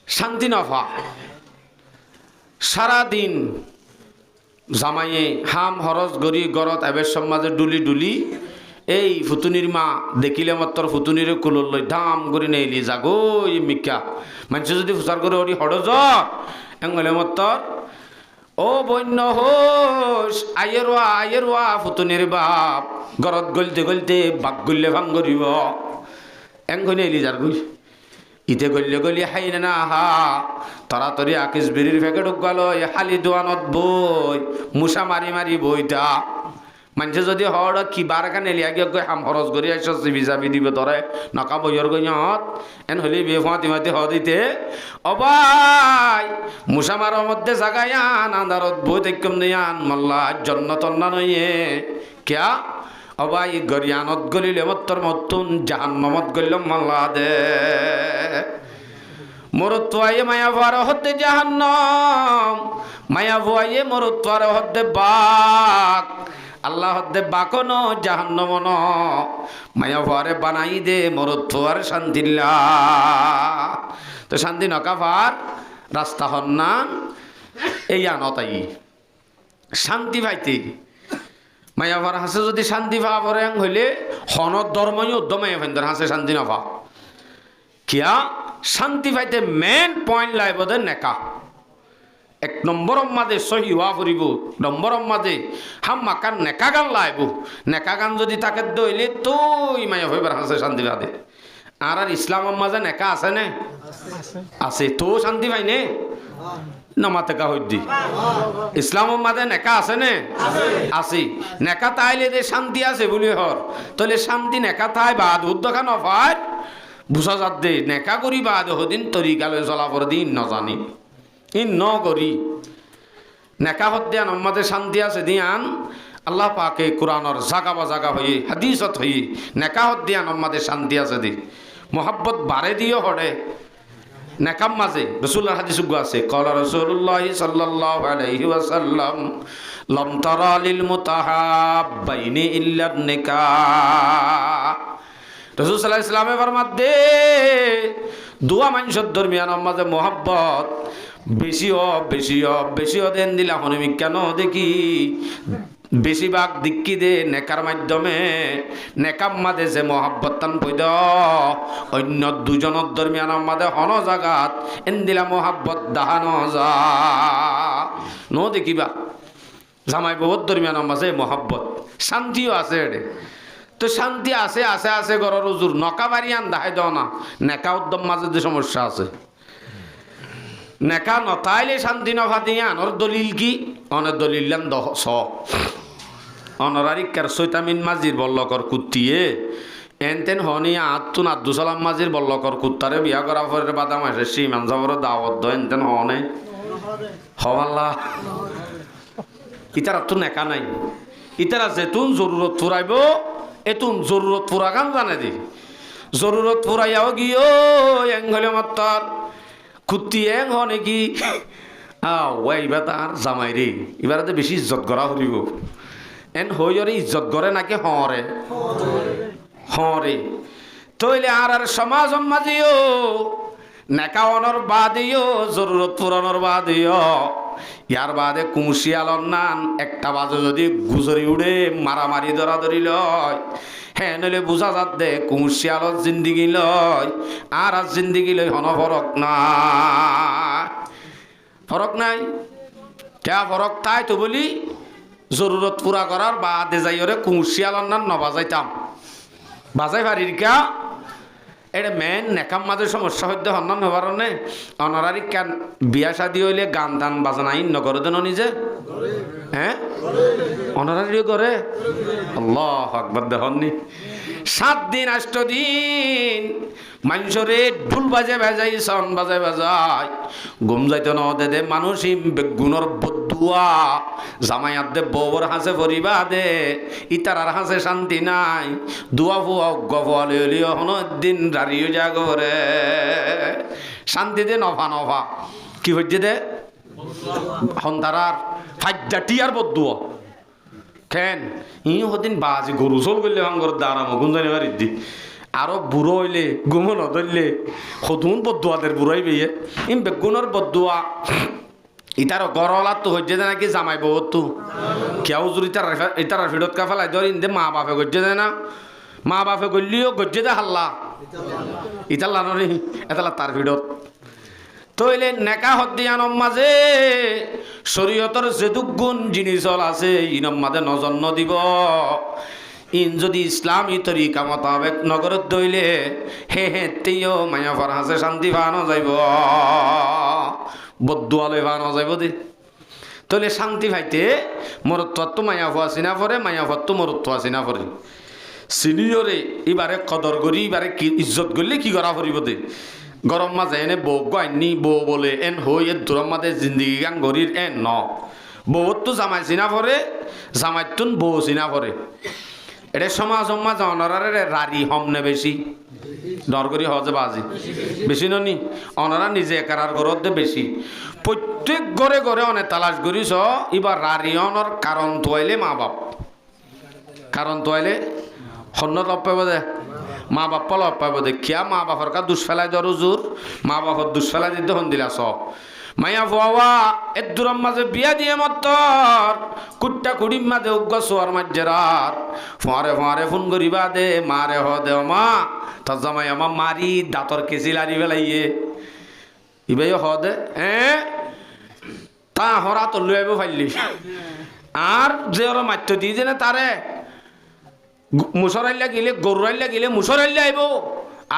শান্তি নফা সারাদিন জামাইয়ে হাম হরজ গড়ি গড়ত এবের সমাজে ডুলি ডুলি এই ফুতুনির মা দেখিলে মাত্র ফুতুনিরে কুলর লই ধাম করে নেইলি যাগো মিকা মানুষ যদি ফুসার করে ওরি হড়জ এঙ্গলে মাত্র ও বন্য হোস আয়েরওয়া ফুতুনির বাপ গরত গলতে গলতে বাক গললে ভাঙ করিব এঙ্গনে এলি যার গই ইতে গললে গলি হাই না হা তাড়াতাড়ি আকিস বিড়ির ফেকে ঢুকালো হালি দোয়ানত বই মুসা মারি মারি বইটা মানুষে যদি হড় কি বারখান এলি আগে হাম খরচ করি আইস চিবি চাবি দিব তরে নকা বইয়র গইত এন হলি বিয়ে ফাঁতি মাতি হ দিতে অবাই মুসামার মধ্যে জাগাই আন আন্দারত বই দেখম নিয়ান মল্লা জন্ন তন্না নইয়ে কিয়া অবাই গরিয়ানত গলিলে মত্তর মত্তুন জাহান্নামত গলিল মল্লা দে মরত্বায়ে মায়া ভার হতে জাহান্নাম মায়া ভুয়ায়ে মরত্বার হতে বাক আল্লাহ হদ্দে বাকনো জাহান্নম ন মায়া ভারে বানাই দে মরত্বার শান্তিল্লা তো শান্তি নকাভার রাস্তা হন্নান এই আনতাই শান্তি পাইতে মায়া ভার হাসে যদি শান্তি পা পরে হইলে হনত ধর্মই উদ্যম মায়া ফেন্দর হাসে শান্তি নফা কিয়া শান্তি পাইতে মেন পয়েন্ট লাইব দে নেকা এক নম্বর মাঝে সহি হওয়া ফুরিব নম্বর মাঝে হাম মাকান নেকা গান লাইব নেকা গান যদি তাকে দইলে তুই মায়া হইবার হাসে শান্তি পাদে আর ইসলামের মাঝে নেকা আছে নে আছে তো শান্তি পাই নে নমাতে কা হইদি ইসলামের মাঝে নেকা আছে নে আছে নেকা তাইলে যে শান্তি আছে বলি হর তাহলে শান্তি নেকা তাই বাদ উদ্দখান অফার বুঝা যাত দে নেকা করি বাদ হদিন তরিকালে চলাফর দিন ন জানি ইন ন করি নেকা হদ্দিয়ান আমাদের শান্তি আছে দিয়ান আল্লাহ পাকে কোরআনর জাগা বা জাগা হয়ে হাদিসত হয়ে নেকা হদ্দিয়ান আমাদের শান্তি আছে দি মোহাব্বত বাড়ে দিও হড়ে নেকাম মাঝে রসুল্লাহ হাদিস আছে কলা রসুল্লাহ সাল্লাল্লাহু আলাইহি ওয়াসাল্লাম লম তারা লিল মুতাহাব্বাইনি ইল্লা নিকাহ রসুল সাল্লাল্লাহু আলাইহি ওয়াসাল্লামে ফরমাত দে দুয়া মানুষের দরমিয়ান মাঝে মোহাব্বত বেশি দেন দিলা হনিমিক কেন দেখি বেশিরভাগ দিক্কি দে নেকার মাধ্যমে নেকাম মাদে যে মহাব্বতান পৈদ অন্য দুজনের দরমিয়ান মাদে হন জাগাত এন দিলা মহাব্বত দাহানো যা ন দেখিবা জামাই বহুত দরমিয়ান মাঝে মহাব্বত শান্তিও আছে এডে তো শান্তি আছে আছে আছে গরর উজুর নকা বাড়ি আন দাহাই দাও না নেকা উদ্যম মাঝে যে সমস্যা আছে নেকা নতাইলে শান্তি নভা দিয়ে আনর দলিল কি অনের দলিল স অনরারিকার সৈতামিন মাজির বল্লকর কুত্তিয়ে এনতেন হনিয়া আত্তুন আব্দুল সালাম মাজির বল্লকর কুত্তারে বিয়া করা পরে বাদাম আসে সিমান যাবর দাওয়াত এনতেন হনে হওয়াল্লা ইতার তো নেকা নাই ইতারা যেতুন জরুরত ফুরাইব এতুন জরুরত ফুরা গান জানে দি জরুরত ফুরাইয়াও গিয়ে এঙ্গলে মাত্তার কুত্তি এং হনে কি এইবার তার জামাই রে এবার বেশি ইজ্জত করা হরিব এন হইরে ইজ্জত করে নাকি হরে তইলে আর সমাজ মাঝিও নেকা অনর বাদিও জরুরত পুরানোর বাদিও ইয়ার বাদে কুমুশিয়ালর নান একটা বাজে যদি গুজরি উড়ে মারামারি ধরাধরি লয় হ্যাঁ নইলে বুঝা যাত দে কুমুশিয়ালর জিন্দিগি লয় আর জিন্দিগি লয় হন ফরক নাই কে ফরক তাই তো বলি জরুরত পুরা করার বাদে যাই ওরে কুমুশিয়ালর নান নবাজাইতাম বাজাই পারির কা এটা মেন নেকাম মাঝে সমস্যা হইতে হন্যান হবার নে অনারারি কেন বিয়া শাদী হইলে গান টান বাজানা ইন নগরে দেন নিজে হ্যাঁ অনারারিও করে আল্লাহ আকবার দেখননি 7 দিন 8 দিন মানুষরে ঢুল বাজে বাজাই সন বাজায় বাজায় ঘুম যাইতে ন দে মানুষই বেগুনের বদুয়া জামাইয়াত দে বউর হাসে পরিবা দে ইতারার হাসে শান্তি নাই দুয়া ফুয়া গফল হলিও হন দিন দাঁড়িয়ে জাগরে শান্তি দে নফা নফা কি হচ্ছে দে হন্তারার ফাইজাটি আর বদুয়া কেন ই হদিন বাজি গরু চল করলে ভাঙ্গর দাঁড়ামো গুঞ্জানি বাড়ির দি আরো বুড়ো হইলে গুমো নধরলে সতুন বদুয়াদের বুড়াই বেয়ে ইম বেগুনের বদুয়া ইতার গরলার তো হচ্ছে নাকি জামাই বহুত তো কেউ যদি ইতার ফিরত কা ফেলাই ধর ইন্দে মা বাপে গজ্জে দেয় না মা বাপে গল্লিও গজ্জে দে হাল্লা ইতার লানি এতালা তার ফিরত তইলে নেকা হদ্দিয়ানম মাঝে শরীয়তর যেদুক গুণ জিনিস আছে ইনম মাঝে নজর দিব ইন যদি ইসলামী তরিকা মোতাবেক নগরত দইলে হে হে তেও মায়া ফর হাসে শান্তি পানো যাইব বদুয়ালে পানো যাইব দে তইলে শান্তি ভাইতে মরত্ব তো মায়া ফুয়া চিনা পরে মায়া ফর তো মরত্ব চিনা পরে সিনিয়রে এবারে কদর করি এবারে কি ইজ্জত করলে কি করা পড়িব দে গরম মাঝে এনে বউ গাইনি বউ বলে এন হই এর দূরম মাঝে জিন্দিগি গান গরির এন ন বউর তো জামাই চিনা পরে জামাই তুন বউ চিনা পরে এটা সমাজ সমাজ অনারারে রারি হমনে বেশি ডর করি হজে বাজি বেশি ননি অনারা নিজে একার ঘরত বেশি প্রত্যেক ঘরে ঘরে অনেক তালাশ করিস এবার রারি অনর কারণ তোয়াইলে মা বাপ কারণ তোয়াইলে হন্য লপ পাইব দে মা বাপ্পা লপ পাইব দে কিয়া মা বাপর কা দুষ ফেলাই ধরো জোর মা বাপর দুষ ফেলাই দিতে হন দিলা সব মায়া ফুয়া এর দূরম মাঝে বিয়া দিয়ে মতর কুট্টা কুড়িম মাঝে উগ্র সোয়ার মাঝেরার ফোঁয়ারে ফোঁয়ারে ফোন করিবা দে মারে হ দে মা তোর জামাই আমার মারি দাঁতর কেসি লারি ফেলাইয়ে ইবাই হ দে তা হরা তো লুয়াইব ফাইলি আর যে ওরা মাত্র দিয়ে দে না তারে মুসরাইলা গেলে গরুরাইলা গেলে মুসরাইলা আইব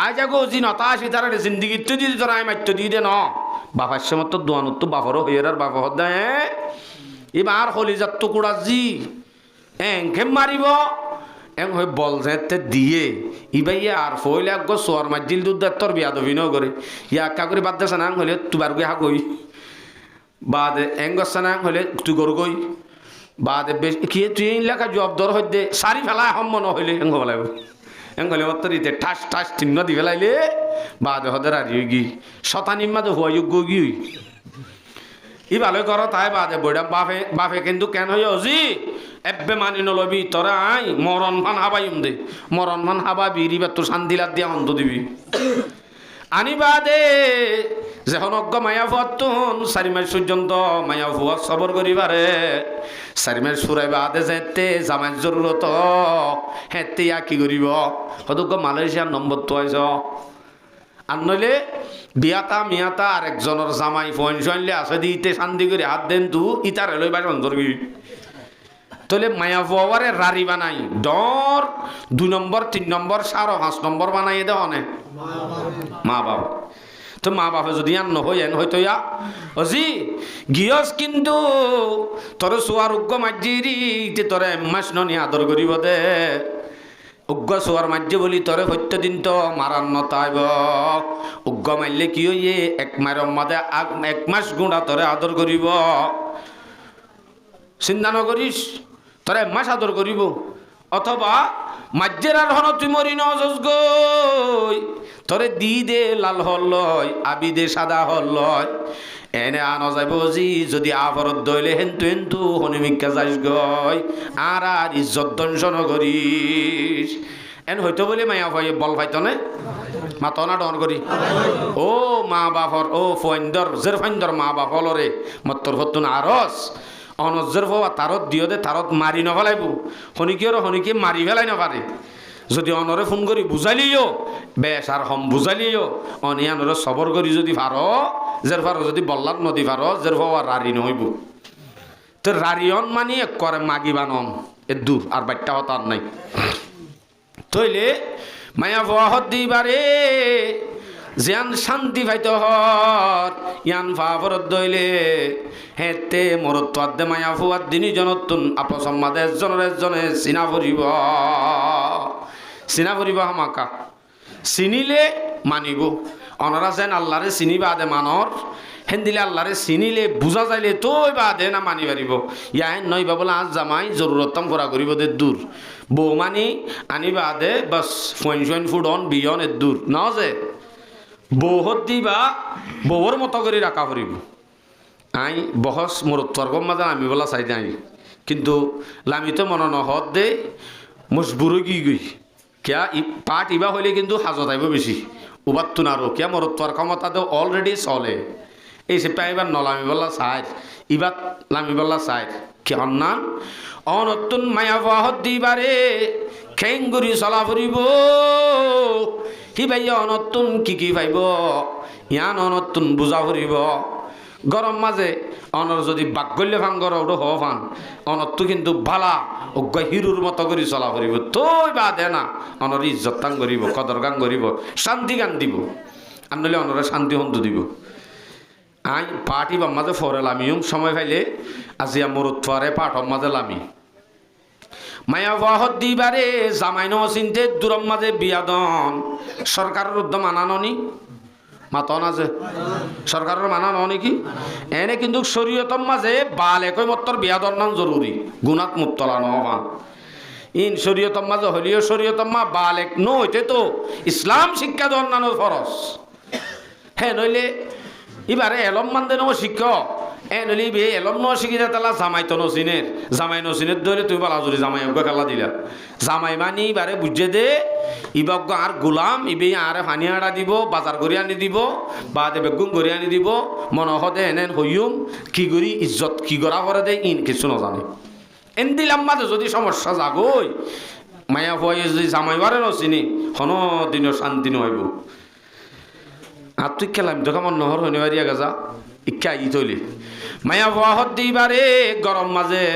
আজ আগো জি নতা আসি তারা জিন্দিগির তো দিয়ে তোরা মাত্র দিয়ে দে ন বাপার সময় তো দোয়ানোর তো বাপরও হইয়ার আর বাপা হদ এবার হলিজার তো কুড়া জি এংখে মারিব এং হয়ে বল যেতে দিয়ে ইবাইয়া আর ফইলে আগ সোয়ার মাজিল দুধ তোর বিয়া দবিনও করে ইয়া একা করে বাদ দেছে না হলে তুবার গিয়ে হাগই বাদে এং গছা না হলে তুই গরু গই বাদে বেশ কি তুই লেখা জব দর হইতে সারি ফেলায় হম্ম নহইলে এং ফেলাইব এং হলে অত্তর ইতে ঠাস ঠাস চিহ্ন দি ফেলাইলে বাদে হদের আর গি শতানির মাঝে হুয়া যোগ্য গি ই ভালো করো তাই বাদে বইডা বাপে বাপে কিন্তু কেন হই অজি এব্বে মানি নলবি তোরা আই মরণ ফান হাবাইম দে মরণ ফান হাবা বিরিবা তো শান্তিলাত দিয়া অন্ত দিবি আনি বাদে যখন অজ্ঞ মায়া ফুয়াতুন 4 মাস পর্যন্ত মায়া ফুয়া সবর করিবারে 4 মাস ফুরাই বাদে যেতে জামাই জরুরত হেতে কি করিব হতজ্ঞ মালয়েশিয়ার নম্বর তো আইস আর নইলে বিয়াতা মিয়াতা আরেকজনের জামাই ফোন শোনলে আসে দিতে শান্তি করে হাত দেন তু ইতার লই বাসন ধরবি তাহলে মায়া ফুয়ারে রারি বানাই ডর 2 নম্বর 3 নম্বর 4 5 নম্বর বানাই দে অনেক মা বাবা তো মা বাপে যদি আর নহয়েন হয়তো ইয়া অজি গিয়স কিন্তু তোর সোয়ার উগ্র মাঝিরি তোরে মাস ননি আদর করিব দে উগ্র সোয়ার মাঝে বলি তোরে সত্য দিন তো মারান নতাইব উগ্র মারলে কি হইয়ে 1 মাসের মাঝে 1 মাস গুণা তোরে আদর করিব চিন্তা নকরিস তোরে 1 মাস আদর করিব অথবা মাঝের আর হন তুই মরি নজস গই তোরে দি দে লাল হল আবি দে সাদা হল এনে আনো যাইব যদি আফরত দইলে হেন্তু হেন্তু হনিমিকা যাইস গই আর আর ইজ্জত দংশন করিস এন হয়তো বলে মায়া ভাই বল পাইত না মাতো না ডর করি ও মা বাপর ও ফন্দর জের ফন্দর মা বাপলরে মত্তর হতুন আরস অনজের হওয়া তারত দিও দে তারত মারি নফেলাইব শনিকে মারি ফেলাই নপারে যদি অনরে ফোন করি বুঝালিও বেশ আর হম বুঝালিও অনি আনরে সবর করি যদি ভার জের ভার যদি বল্লার নদী ভার জের হওয়া রারি নহইব তো রারিয়ন মানি এক করে মাগি বানন এ দূর আর বাচ্চা হতার নাই তইলে মায়া ভহত দিবারে জিয়ান শান্তি পাইত হর ইয়ান ফাফরত দইলে হেতে মরত আদে মায়া ফুয়ার দিনী জনতুন আপসম্মাদে এজনে চিনা ফুরিব হামাকা চিনিলে মানিব অনরা যেন আল্লাহরে চিনি বাদে মানর হেন দিলে আল্লাহরে চিনিলে বুঝা যাইলে তৈ বাদে না মানি পারিব ইয়াহেন নইবা বলে আজ জামাই জরুরতম করা করিব দে দূর বউ মানি আনি বাদে বাস ফইন ফুড অন বিয়ন এ দূর ন যে বৌহত দিবা বউর মতো করে রাখা ফুরিব আই বহস মোর তর্কম মাঝে আমি বলা চাই নাই কিন্তু লামিতো মনে নহত দে মজবুর গই কিয়া পাট ইবা হইলে কিন্তু হাজত আইব বেশি উবাত্তু নারো কিয়া মোর তর্ক ক্ষমতা তো অলরেডি চলে এই সে পাইবার নলামি বলা চাই ইবাত লামি বলা চাই কি অন্যান অনতুন মায়া বহত দিবারে খেঙ্গুরি চলা ফুরিব কি ভাইয়া অনতুন কি পাইব ইয়ান অনতুন বুঝা ফুরিব গরম মাঝে অনর যদি বাক গল্লে ভাঙ্গর ওটা হ ফান অনরতো কিন্তু ভালা অজ্ঞ হিরুর মতো করে চলা ফুরিব তৈ বা দে না অনর ইজ্জত গান করিব কদর গান করিব শান্তি গান দিব আর নইলে অনরে শান্তি হন্তু দিব আই পাটি বাম মাঝে ফরে লামিও সময় পাইলে আজিয়া মরুত ফরে পাঠ মাঝে লামি মায়া বহত দিবারে জামাই ন চিনতে দূরম মাঝে বিয়াদন সরকারের উদ্যম আনানি মাত না যে সরকারের মানা ন নাকি এনে কিন্তু শরীয়তর মাঝে বাল একই মত্তর বিয়াদর নাম জরুরি গুণাত মুক্তলা নহান ইন শরীয়তর মাঝে হলিও শরীয়তর মা বাল এক নইতে তো ইসলাম শিক্ষা দন্নানোর ফরস হ্যাঁ নইলে এবারে এলম মানদে ন শিক্ষ নইলে বে এলম ন শিখি তালা জামাই তো নচিনের জামাই নচিনের ধরে তুমি বলা যদি জামাই অজ্ঞ খেলা দিলা জামাই মানি এবারে বুঝে দে ইবজ্ঞ আর গোলাম ইবে আরে পানি আড়া দিব বাজার করে আনি দিব বা দে বেগুন করে আনি দিব মনহদে এনেন হইম কি করি ইজ্জত কি করা করে দে ইন কিছু নজানে এন দিলাম মাঝে যদি সমস্যা জাগই মায়া ভয়ে যদি জামাই বারে নচিনি হন দিনের শান্তি নহইব আর তুই খেলাম তো কেমন নহর হইনে বাড়িয়া গেছা ইচ্ছা ই তৈলি মায়া ভুয়াহত দিবারে গরম মাঝে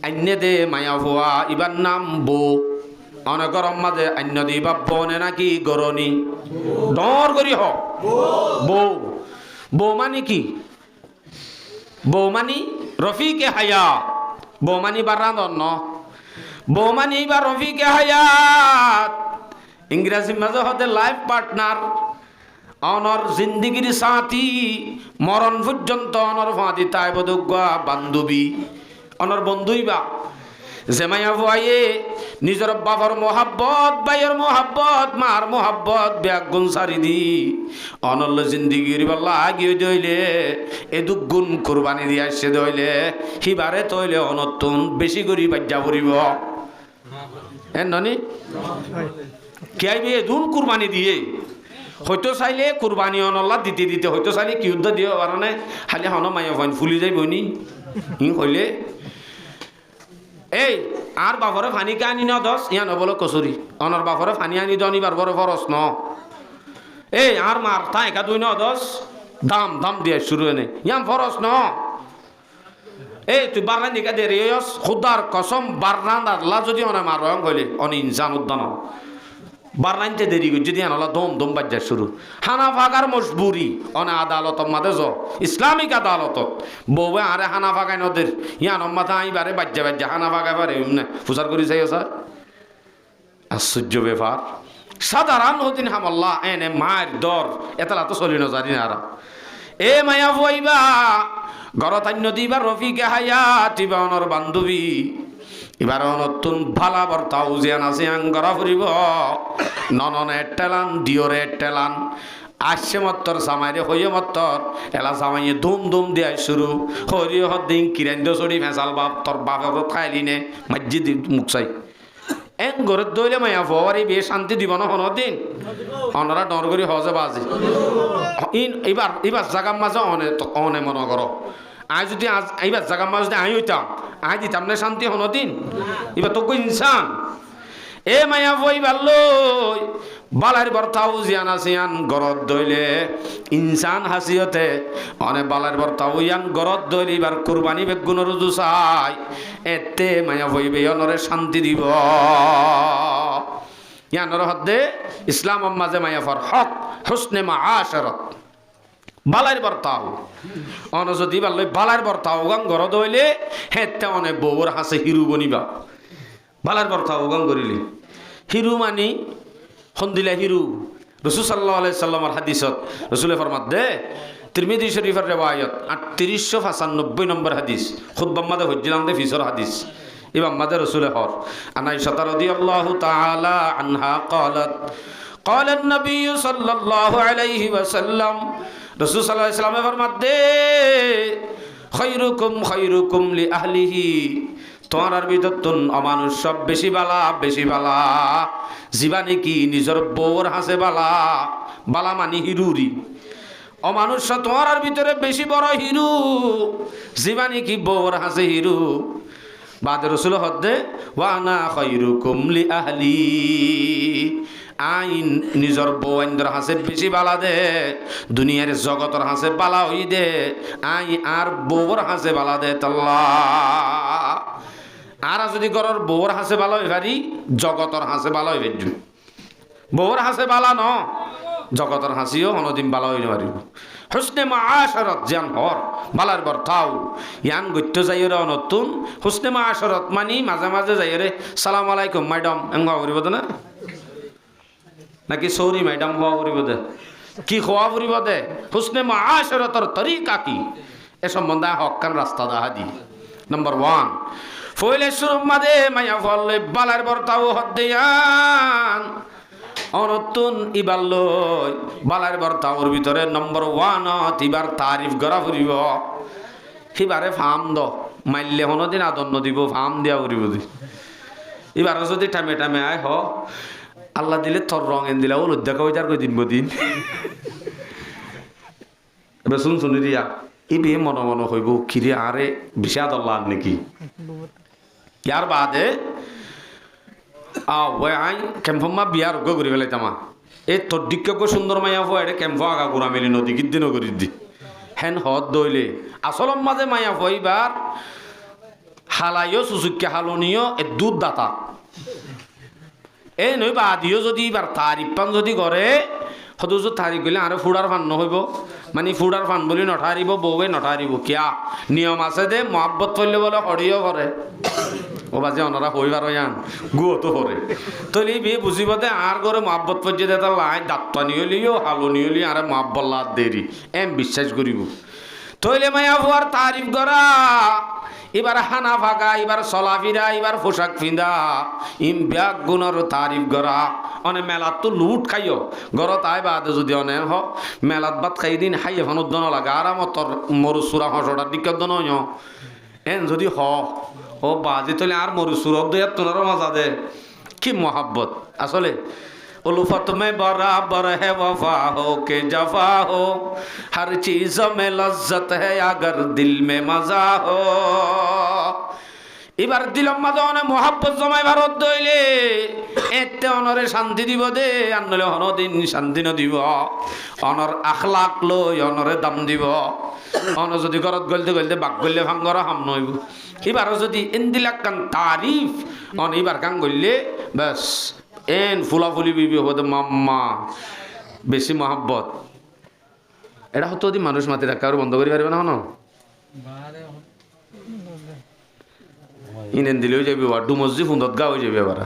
আইনে দে মায়া ভুয়া ইবার নাম বউ অনেক গরম মাঝে আন্য দিবা বনে নাকি গরনি ডর করি হ বউ বউ মানে কি বউ মানি রফিকে হায়াত বউ মানি বার রাঁধন ন বউ মানি বা রফিকে হায়াত ইংরেজি মাঝে হতে লাইফ পার্টনার অনর জিন্দিগির সাথী মরণ পর্যন্ত অনর ফাঁদি তাই বদুয়া বান্ধবী অনর বন্ধুই বা জেমাইয়া ভুয়াইয়ে নিজের বাবার মোহাব্বত ভাইয়ের মোহাব্বত মার মোহাব্বত ব্যাগ গুণ সারি দি অনল জিন্দিগির বল্লা গিয়ে দইলে এ দুগুণ কুরবানি দিয়ে আসছে দইলে হিবারে তইলে অনতুন বেশি করি বাজ্যা পড়িব এ ননি কে আইবে দুন কুরবানি দিয়ে হয়তো চাইলে কুরবানি অনল্লা দিতে দিতে হয়তো চাইলে কি যুদ্ধ দিব কারণে খালি হন মাইয়া ফাইন ফুলি যাই বইনি ই কইলে এই আর বাপরে ফানিকে আনি ন দশ ইয়া নবলো কচুরি অনর বাপরে ফানি আনি দনি বারবরে ফরস ন এই আর মার তাই একা দুই ন দশ দাম দাম দিয়ে শুরু এনে ইয়াম ফরস ন এই তুই বাররান দিকে দেরি খুদার কসম বাররান আল্লাহ যদি অনে মার রং হইলে অনি ইনসান উদ্যান বাররানতে দেরি করছে যদি আনলা দম দম বাজ্যা শুরু হানা ফাগার মজবুরি অনে আদালত মাদে য ইসলামিক আদালত বউয়ে আরে হানা ফাগাই নদের ইয়ান মাথা আইবারে বাজ্যা বাজ্যা হানা ফাগাই পারে ফুসার করি চাই স্যার আশ্চর্য ব্যাপার সাধারণ হদিন হামল্লা এনে মায়ের দর এতলা তো চলি নজারি না আর এ মায়া বইবা ঘরত আন্য দিবা রফিকে হায়াত ইবা অনর বান্ধবী এবার নতুন ভালা বর্তা উজিয়ান আছে আঙ্গরা ফুরিব নননে টেলান দিওরে টেলান আসছে মত্তর জামাইরে হইয়ে মত্তর এলা জামাইয়ে ধুম ধুম দিয়া শুরু হরিয় হদ্দিন কিরেন্দ্র চড়ি ভেঁচাল বাপ তোর বাপের খাইলি নে মাজ্জি মুখ চাই এন ঘরের দইলে মায়া ফোয়ারি বিয়ে শান্তি দিব না হন দিন অনরা ডর করি হজে বাজি এইবার জাগার মাঝে অনে মনে করো আই যদি আজ এইবার জাগার মাঝে যদি আই হইতাম আই দিতাম না শান্তি হন দিন এবার তো ইনসান এ মায়া বই বাল্লই বালার বর্তাও জিয়ান আসিয়ান গরত দইলে ইনসান হাসিয়তে অনে বালার বর্তাও ইয়ান গরত দইলে এবার কুরবানি বেগুন রুজু চাই এতে মায়া বইবে অনরে শান্তি দিব ইয়ানর হদ্দে ইসলাম মাঝে মায়া ফর হক হুসনে মাআশারাত বালার বর্তাও অন যদি বাল্লই বালার বর্তাও গান গরত দইলে হেতে অনে বউর হাসে হিরু বনিবা বালার বর্তাও গান করিলি হিরু মানি হন্দিলা হিরু রসুল সাল্লাল্লাহু আলাইহি সাল্লামের হাদিসত রসুলে ফরমাত দে তিরমিজি শরীফের রিওয়ায়াত 3895 নম্বর হাদিস খুতবা মাদে হজ্জিলাম দে ফিসর হাদিস ইমাম মাদে রসুলে হর আনাইশা রাদিয়াল্লাহু তাআলা আনহা قالت قال النبي صلى الله عليه وسلم রসুল সাল্লাল্লাহু আলাইহি সাল্লামে ফরমাত দে খায়রুকুম লিআহলিহি তোমার ভিতর তুন অমানুষ সব বেশি বালা জীবানি কি নিজের বউর হাসে বালা মানি হিরুরি অমানুষ তোমার ভিতরে বেশি বড় হিরু জীবানি কি বউর হাসে হিরু বাদে রসুল হদ্দে ওয়ানা খায়রুকুম লিআহলি আইন নিজর বউ আইন্দর হাসে বেশি বালা দে দুনিয়ার জগতর হাসে বালা হই দে আই আর বউর হাসে বালা দে তাল্লা আর যদি ঘরের বউর হাসে ভালো হয়ে পারি জগতর হাসে ভালো হয়ে পারি বউর হাসে বালা ন জগতর হাসিও হনদিন ভালো হইতে পারিব হুসনে মাআশারাত জান হর বালার বর্তাও ইয়ান গত্য যাইরে নতুন হুসনে মাআশারাত মানি মাঝে মাঝে যাইরে সালাম আলাইকুম ম্যাডাম এঙ্গা করিব না নাকি সৌরি ম্যাডাম হওয়া করিব দে কি খোয়া করিব দে হুসনে মাআশারাতর তরিকা কি এ সম্বন্ধে হক্কান রাস্তা দাহা দি নাম্বার 1 ফইলে শুরু মাদে মায়া ফলে বালার বর্তাও হদ্দিয়ান অনতুন ইবাল্লই বালার বর্তাওর ভিতরে নম্বর 1 ইবার তারিফ করা ফুরিব হিবারে ফাম দ মাইলে হনদিন আদন্ন দিব ফাম দিয়া ফুরিব দি এবার যদি টামে আয় হ আল্লাহ দিলে তোর রং এন দিলা ও লজ্জা কই তার কই দিন বদিন এবার শুনি দিয়া ই বিয়ে মন হইব কিরে আরে বিষাদ আল্লাহ নাকি ইয়ার বাদে আই কেম্পমা বিয়ার উগ্র করি ফেলাই তামা এই তোর দিকে সুন্দর মাইয়া ফো এটা কেম্প আগা ঘুরা মেলি নদী কিদিনও করি দি হেন হদ দইলে আসলম মাঝে মাইয়া ফো এইবার হালাইও সুচুক্কে হালনিও এ দুধ দাতা এই নই বাদিও যদি এবার তারিফ পান যদি করে সদু তারিখ গলে আরো ফুডার ফান নহইব মানে ফুডার ফান বলি নঠারিব বউয়ে নঠারিব কিয়া নিয়ম আছে দে মহাব্বত করলে বলে হরিও করে ও বাজে অনারা হইবার ইয়ান গুয়ো তো হরে তলি বিয়ে বুঝিব দে আর করে মহাব্বত পর্যন্ত তার লাই দাত্তানি হলিও হালনি হলি আর মহাব্বল্লা দেরি এম বিশ্বাস করিব তৈলে মায়া হওয়ার তারিফ করা এবার হানা ফাঁকা এবার চলাফিরা এবার পোশাক ফিন্দা ইম ব্যাগ গুণর তারিফ করা অনে মেলাত তো লুট খাইও ঘরত আই বাদে যদি অনে হ মেলাত বাদ খাই দিন হাই এখনত দন লাগে আরামতর মরু সুরা হসটার দিকে দন এন যদি হ ও বাজি তলে আর মরু সুরব দে তোনারও মজা দে কি মোহাব্বত আসলে उल्फत में बराबर है वफा हो के जफा हो हर चीज में लज्जत है अगर दिल में मजा हो এবার দিলম মাঝে অনেক মহাব্বত জমাই ভারত দইলে এতে অনরে শান্তি দিব দে আনলে হনদিন শান্তি ন দিব অনর আখলাক লই অনরে দাম দিব অন যদি ঘরত গলতে বাক গললে ভাঙ্গর হাম নইব এবার যদি ইন্দিলাক কান তারিফ অন এবার কান গললে বাস এন ফুলাফুলি বিবি হতে মাম্মা বেশি মহাব্বত এটা হতো যদি মানুষ মাতি রাখা আর বন্ধ করি পারবে না হন ইনেন দিলেও যাবি ডু মসজিদ ফুন্দত গা হয়ে যাবে এবার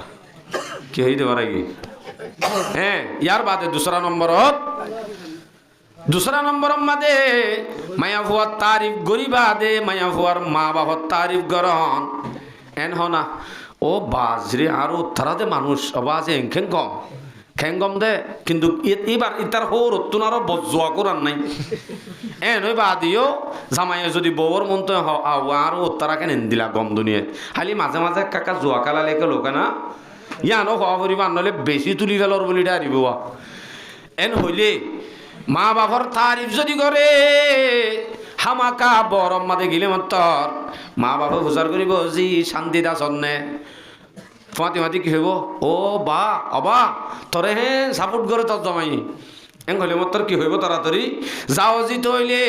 কি হইতে পারে কি হ্যাঁ ইয়ার বাদে দুসরা নম্বর মাদে মায়া ফুয়ার তারিফ গরিবা দে মায়া ফুয়ার মা বাবার তারিফ গরন এন হনা ও বাজরে আর উত্তরাতে মানুষ অবাজে খেঙ্গম দে কিন্তু এবার ইতার হোর উত্তনারও বজোয়া করার নাই এন ওই বাদিও জামাইয়ে যদি বউর মন তো আর উত্তরা কেন দিলা গম দুনিয়ায় খালি মাঝে মাঝে কাকা জোয়া কালা লেকে লোকে না ইয়ানো হওয়া পরিবার আনলে বেশি তুলি ফেলর বলিটা আরিব এন হইলে মা বাবার তারিফ যদি করে হামাকা বরম মাদে গিলে মাত্তর মা বাবা হুজার করিব জি শান্তি দাসনে ফাঁতি মাতি কি হইব ও বা অবা তরে হে সাপোর্ট করে তোর জমাই এন হইলে মাত্তর কি হইব তাড়াতাড়ি যাও জি তইলে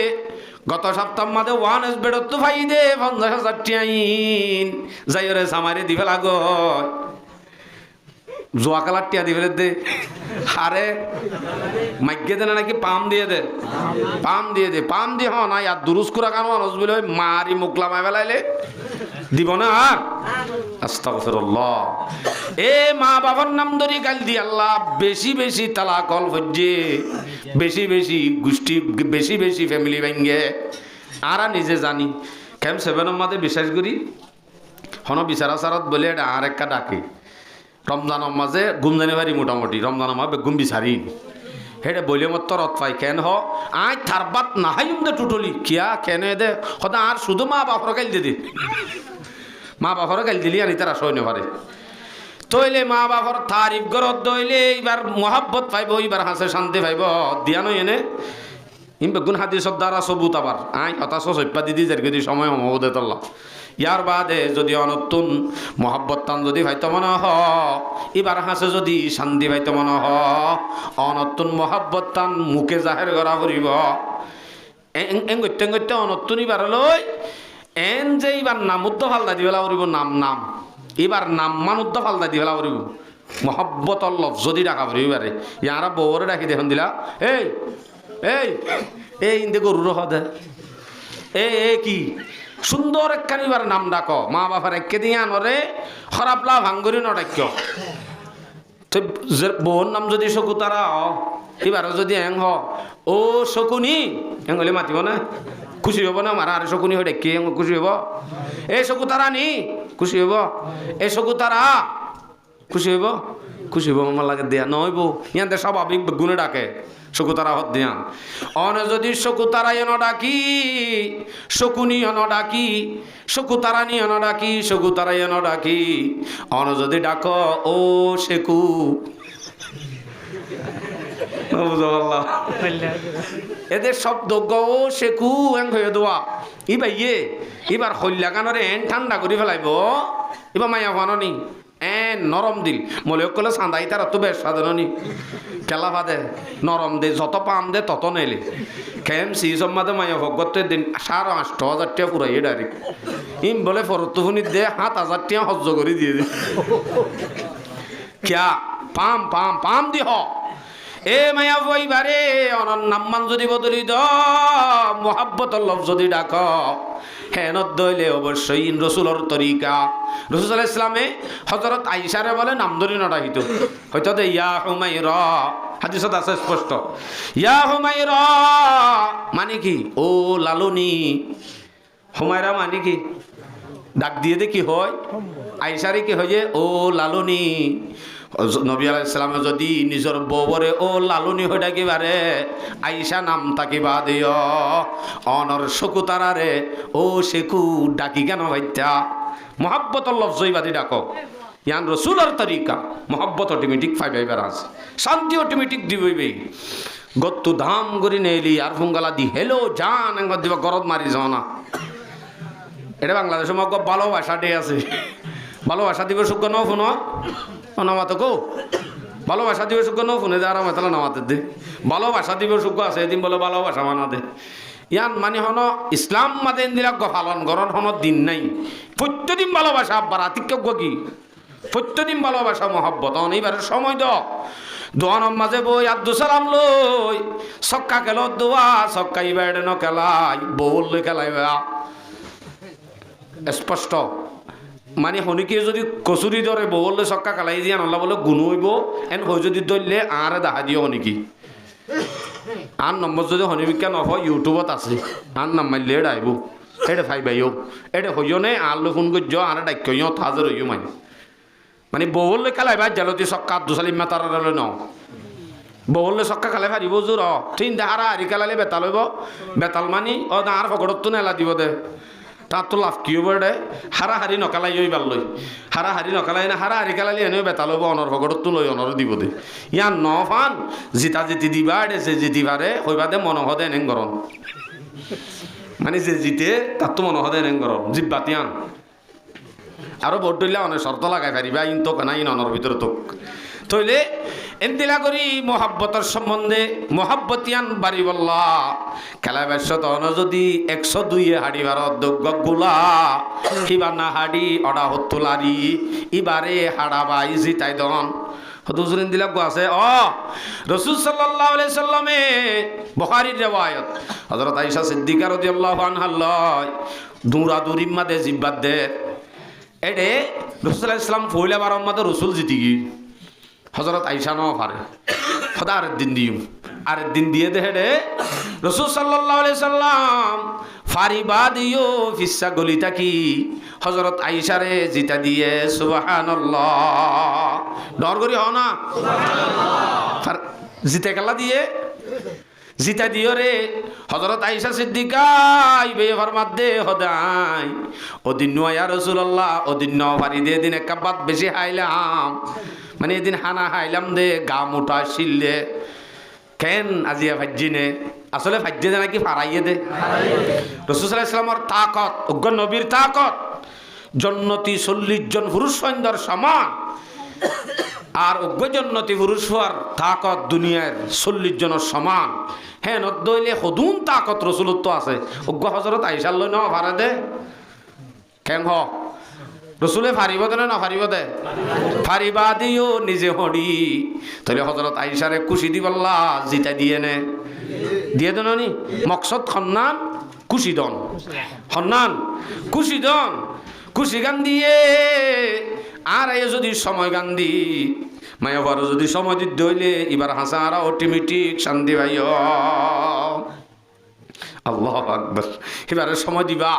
গত সপ্তাহ মাদে ওয়ান এস বেড়ত ভাই দে 50,000 টিয়াইন যাই রে সামারে দিবে লাগ জোয়া কালার টিয়া দিবে দে হারে মাইকে দে নাকি পাম দিয়ে দে পাম দিয়ে না ইয়ার দুরুস কুরা কানো মানুষ বলে মারি মুকলা মাই বেলাইলে দিব না আস্তাগফিরুল্লাহ এ মা বাবার নাম ধরি গাল দি আল্লাহ বেশি বেশি তালাক অল হজ্জে বেশি বেশি গোষ্ঠী বেশি বেশি ফ্যামিলি ভাঙ্গে আর নিজে জানি ক্যাম্প 7 মাঝে বিশ্বাস করি হন বিচার আচারত বলে এটা আর একটা ডাকে রমজানের মাঝে ঘুম জানি পারি মোটামুটি রমজানের মাঝে ঘুম বিচারি হেটে বলে মত রত পাই কেন হ আই থারবাত না হাই দে টুটলি কিয়া কেন দে সদা আর শুধু মা বাপর গাইল দে মা বাপর গাইল দিলি আনি তারা সইনে পারে তইলে মা বাপর তারিফ গরত দইলে এবার মহাব্বত পাইব এবার হাসে শান্তি পাইব দিয়া নয় এনে ইম বেগুন হাদিসত দ্বারা সবুত আবার আই হতাশ সৈপা দিদি যদি সময় হমদে তল্লা ইয়ার বাদে যদি অনতুন মহাব্বত টান যদি ভাইতো মনে হ এবার হাসে যদি শান্তি ভাইতো মনে হ অনতুন মহাব্বত টান মুখে জাহের করা ফুরিব এং গত্যে অনতুন এবার লই এন যে এবার নাম উদ্ধ ফালদা দিবেলা ফুরিব নাম এবার নাম মান উদ্ধ ফালদা দিবেলা ফুরিব মহাব্বত লফ যদি ডাকা ফুরিব এবারে ইয়ারা বউরে ডাকি দেখুন দিলা এই এই এই ইন্দে গরুর হদে এ কি সুন্দর একখানিবার নাম ডাক মা বাবার একে দিয়ে আনরে খারাপ লাভ ভাঙ্গুরি নডাক্য বউর নাম যদি শকুতারা এবার যদি এং হ ও শকুনি এং হলে মাতিব না খুশি হব না মারা আর শকুনি হয়ে ডেকে খুশি হব এ শকুতারা নি খুশি হব এ শকুতারা খুশি হব আমার লাগে দেয়া নইব ইয়াতে স্বাভাবিক গুণে ডাকে শকুতারা হত দিয়া অনে যদি শকুতারা এন ডাকি শকুনি এন ডাকি শকুতারা নি এন ডাকি শকুতারা এন ডাকি অনে যদি ডাক ও শেকু এদের শব্দ গ ও শেকু এন হয়ে দেওয়া ই ভাইয়ে এবার হল্যা গানরে এন ঠান্ডা করে ফেলাইব এবার মাইয়া ভানি এন নরম দিল মলে কলে চাঁদাই তার তো বেশ সাধারণী কেলা ভাদে নরম দে যত পাম দে তত নেলে কেম সি সম্মাদে মাইয়া ভগতের দিন 8,500 টাকা পুরাই ডাইরেক্ট ইম বলে ফরতুফুনি দে 7,000 টাকা সহ্য করে দিয়ে দে কিয়া পাম দি হ এ মায়া বইবারে অনন নাম্মান যদি বদলি দ মোহাব্বতর লফ যদি ডাক হেনত দইলে অবশ্যই রসুলর তরিকা রসুল সাল্লাল্লাহু আলাইহি ইসলামে হযরত আয়েশারে বলে নাম ধরি নডাকিত হয়তো দে ইয়া হুমায়রা হাদিসত আছে স্পষ্ট ইয়া হুমায়রা মানে কি ও লালুনি হুমায়রা মানে কি ডাক দিয়ে দে কি হয় আয়েশারে কি হয় যে ও লালুনি নবী আলাইহিস সালাম যদি নিজের বউরে ও লালুনি হয়ে ডাকিবারে আয়েশা নাম তাকিবা দিও অনর শকুতারারে ও শেকু ডাকি কেন ভাইতা মহাব্বতর লফজইবাদি ডাকো ইয়ান রসুলের তরিকা মহাব্বত অটোমেটিক ফাইবার আছে শান্তি অটোমেটিক দিবইবে গত্তু ধাম করি নেলি আর ফুঙ্গালা দি হেলো জান এঙ্গর দিবা গরদ মারি যাও না এটা বাংলাদেশের মগ ভালোবাসা ডে আছে ভালোবাসা দিবে সুখ ন ফোন নামাতে কো ভালোবাসা দিবে সুখ ন ফোনে যারা মেতালা নামাতে দে ভালোবাসা দিবে সুখ আছে এদিন বলে ভালোবাসা মানা দে ইয়ান মানে হন ইসলাম মাদেন দিলাক পালন গরণ হন দিন নাই প্রত্যেকদিন ভালোবাসা আব্বার আতিক্য কি প্রত্যেকদিন ভালোবাসা মহব্বত এইবারের সময় দ দোয়ানোর মাঝে বই আব্দুল সালাম লই সক্কা খেল দোয়া সক্কা ইবার ন খেলাই বউল লই খেলাইবা স্পষ্ট মানে শনিকে যদি কচুরি ধরে বউলে চক্কা কালাই দিয়া নলা বলে গুণইব এন হৈ যদি ধরলে আর দেখা দিও শনিকি আর নম্বর যদি শনিবিজ্ঞা নহ ইউটিউবত আছে আর নাম মারলে এটা আইব এটা ফাইবাইও এটা হইও নে আর ফোন করছ আর ডাক্য হাজার হইও মানে বউলে খেলাইবা জালতি চক্কা দুচালি মেতার ন বউলে চক্কা খেলাই ফারিব জোর তিন দেহারা হারি খেলালে বেতাল হইব বেতাল মানি আর ফকরতো নেলা দিব দে তার তো লাভ কি হবে রে হারাহারি নকালাই ওই ভাল লই হারাহারি নকালাই না হারাহারি কালালি এনেও বেতা লব অনর ভগত লই অনর দিব দে ইয়ান ন ফান জিতা জিতি দিবা দে যে জিতি পারে হইবা দে মন হদে এনেং গরম মানে যে জিতে তার তো মন হদে এনেং গরম জিব্বাতিয়ান আরো ভোট দিলে অনেক শর্ত লাগাই পারিবা ইন তো কেনা ইন অনর ভিতরে তোক তইলে এন্তিলা করি মহাব্বতের সম্বন্ধে মহাব্বতিয়ান বাড়ি বললা খেলা ব্যস্ত যদি 102 হাড়ি ভারত দোগ্গুলা কিবা না হাড়ি অডা হতুলারি ইবারে হাড়া বাই জিতাই দন হুজুরিন দিলা গো আছে রাসূল সাল্লাল্লাহু আলাইহি সাল্লামে বুখারীর riwayat হযরত আয়েশা সিদ্দিকা রাদিয়াল্লাহু আনহা লয় দূরাদূরির মাঝে জিব্বাত দে এডে রাসূল সাল্লাল্লাহু আলাইহি সাল্লাম ফইলা বারম মাঝে রাসূল জিতি গি হযরত আয়েশা ন পারে খোদা আর দিন দিয়ে দে রে রাসূল সাল্লাল্লাহু আলাইহি সাল্লাম ফারিবা দিও ফিসা গলিতা কি হযরত আয়েশারে জিতা দিয়ে সুবহানাল্লাহ ডর করি হ না সুবহানাল্লাহ জিতে গেলা দিয়ে জিতা দিও রে হযরত আয়েশা সিদ্দিকা ইবে ফরমাত দে খোদাই ওদিন নয়া রাসূলুল্লাহ ওদিন ন ফারি দে দিন এক বাত বেশি হাইলাম মানে এদিন হানা হাইলাম দে গা মোটা শিললে কেন আজিয়া ভাজ্জিনে আসলে ভাজ্জে দে নাকি ফারাইয়ে দে রাসূল সাল্লাল্লাহু আলাইহি ওয়াসাল্লামের তাকত অজ্ঞ নবীর তাকত জন্নতি 40 জন পুরুষ সৈন্যর সমান আর অজ্ঞ জন্নতি পুরুষ হওয়ার তাকত দুনিয়ার 40 জনের সমান হ্যাঁ নদইলে হদুন তাকত রাসূলত্ব আছে অজ্ঞ হযরত আয়েশা লই ন ফারে দে কেন হ রসুলে ফারিব দে না ফারিব দে ফারিবা দিও নিজে হড়ি তাহলে হযরত আয়েশারে খুশি দিবাল্লা জিতা দিয়ে নে দিয়ে দেন নি মকসদ খন্নান খুশি দন খন্নান খুশি দন খুশি গান দিয়ে আর এই যদি সময় গান দি মায়াবারও যদি সময় দিতে হইলে এবার হাসারা অটোমেটিক শান্তি ভাইও আল্লাহু আকবার এবারে সময় দিবা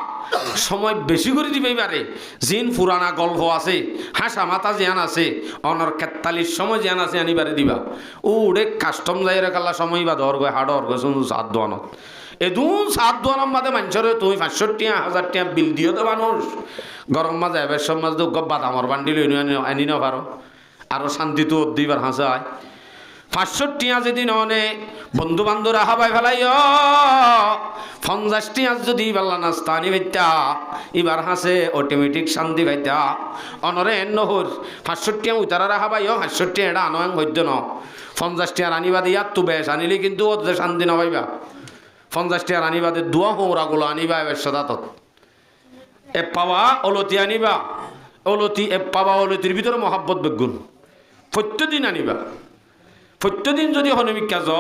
সময় বেশি করে দিবে এবারে জিন পুরানা গল্প আছে হাসা মাথা জিয়ান আছে অনর 43 সময় জিয়ান আছে আনিবারে দিবা ওরে কাস্টম যাইরে কালা সময় বা দর গয় হাড়র গয় শুন সাত দোয়ানত এদুন সাত দোয়ানোর মাঝে মানুষরে তুমি 500 টাকা 1000 টাকা বিল দিও তো মানুষ গরম মাঝে এবার সমাজ তো বাদামর বান্ডিল আনি না পারো আরো শান্তি তো দুইবার হাসায় 500 টাকা যদি ননে বন্ধু বান্ধবরা হাবাই ফেলাই 50 টাকা যদি বাল্লা নাস্তা আনি বাইতা এবার হাসে অটোমেটিক শান্তি পাইতা অনরে নহর 500 টাকা উতারা হাবাই 500 টাকা এটা আনয়ং হইত ন 50 টাকা আনিবা দিয়া তো বেশ আনিলে কিন্তু ওদের শান্তি না পাইবা 50 টাকা আনিবা দে দুয়া হোরাগুলো আনিবা এবার সদাতত এ পাওয়া অলতি আনিবা অলতি এ পাওয়া অলতির ভিতরে মহাব্বত বেগুন প্রত্যেকদিন আনিবা প্রত্যেকদিন যদি হনুমিকা য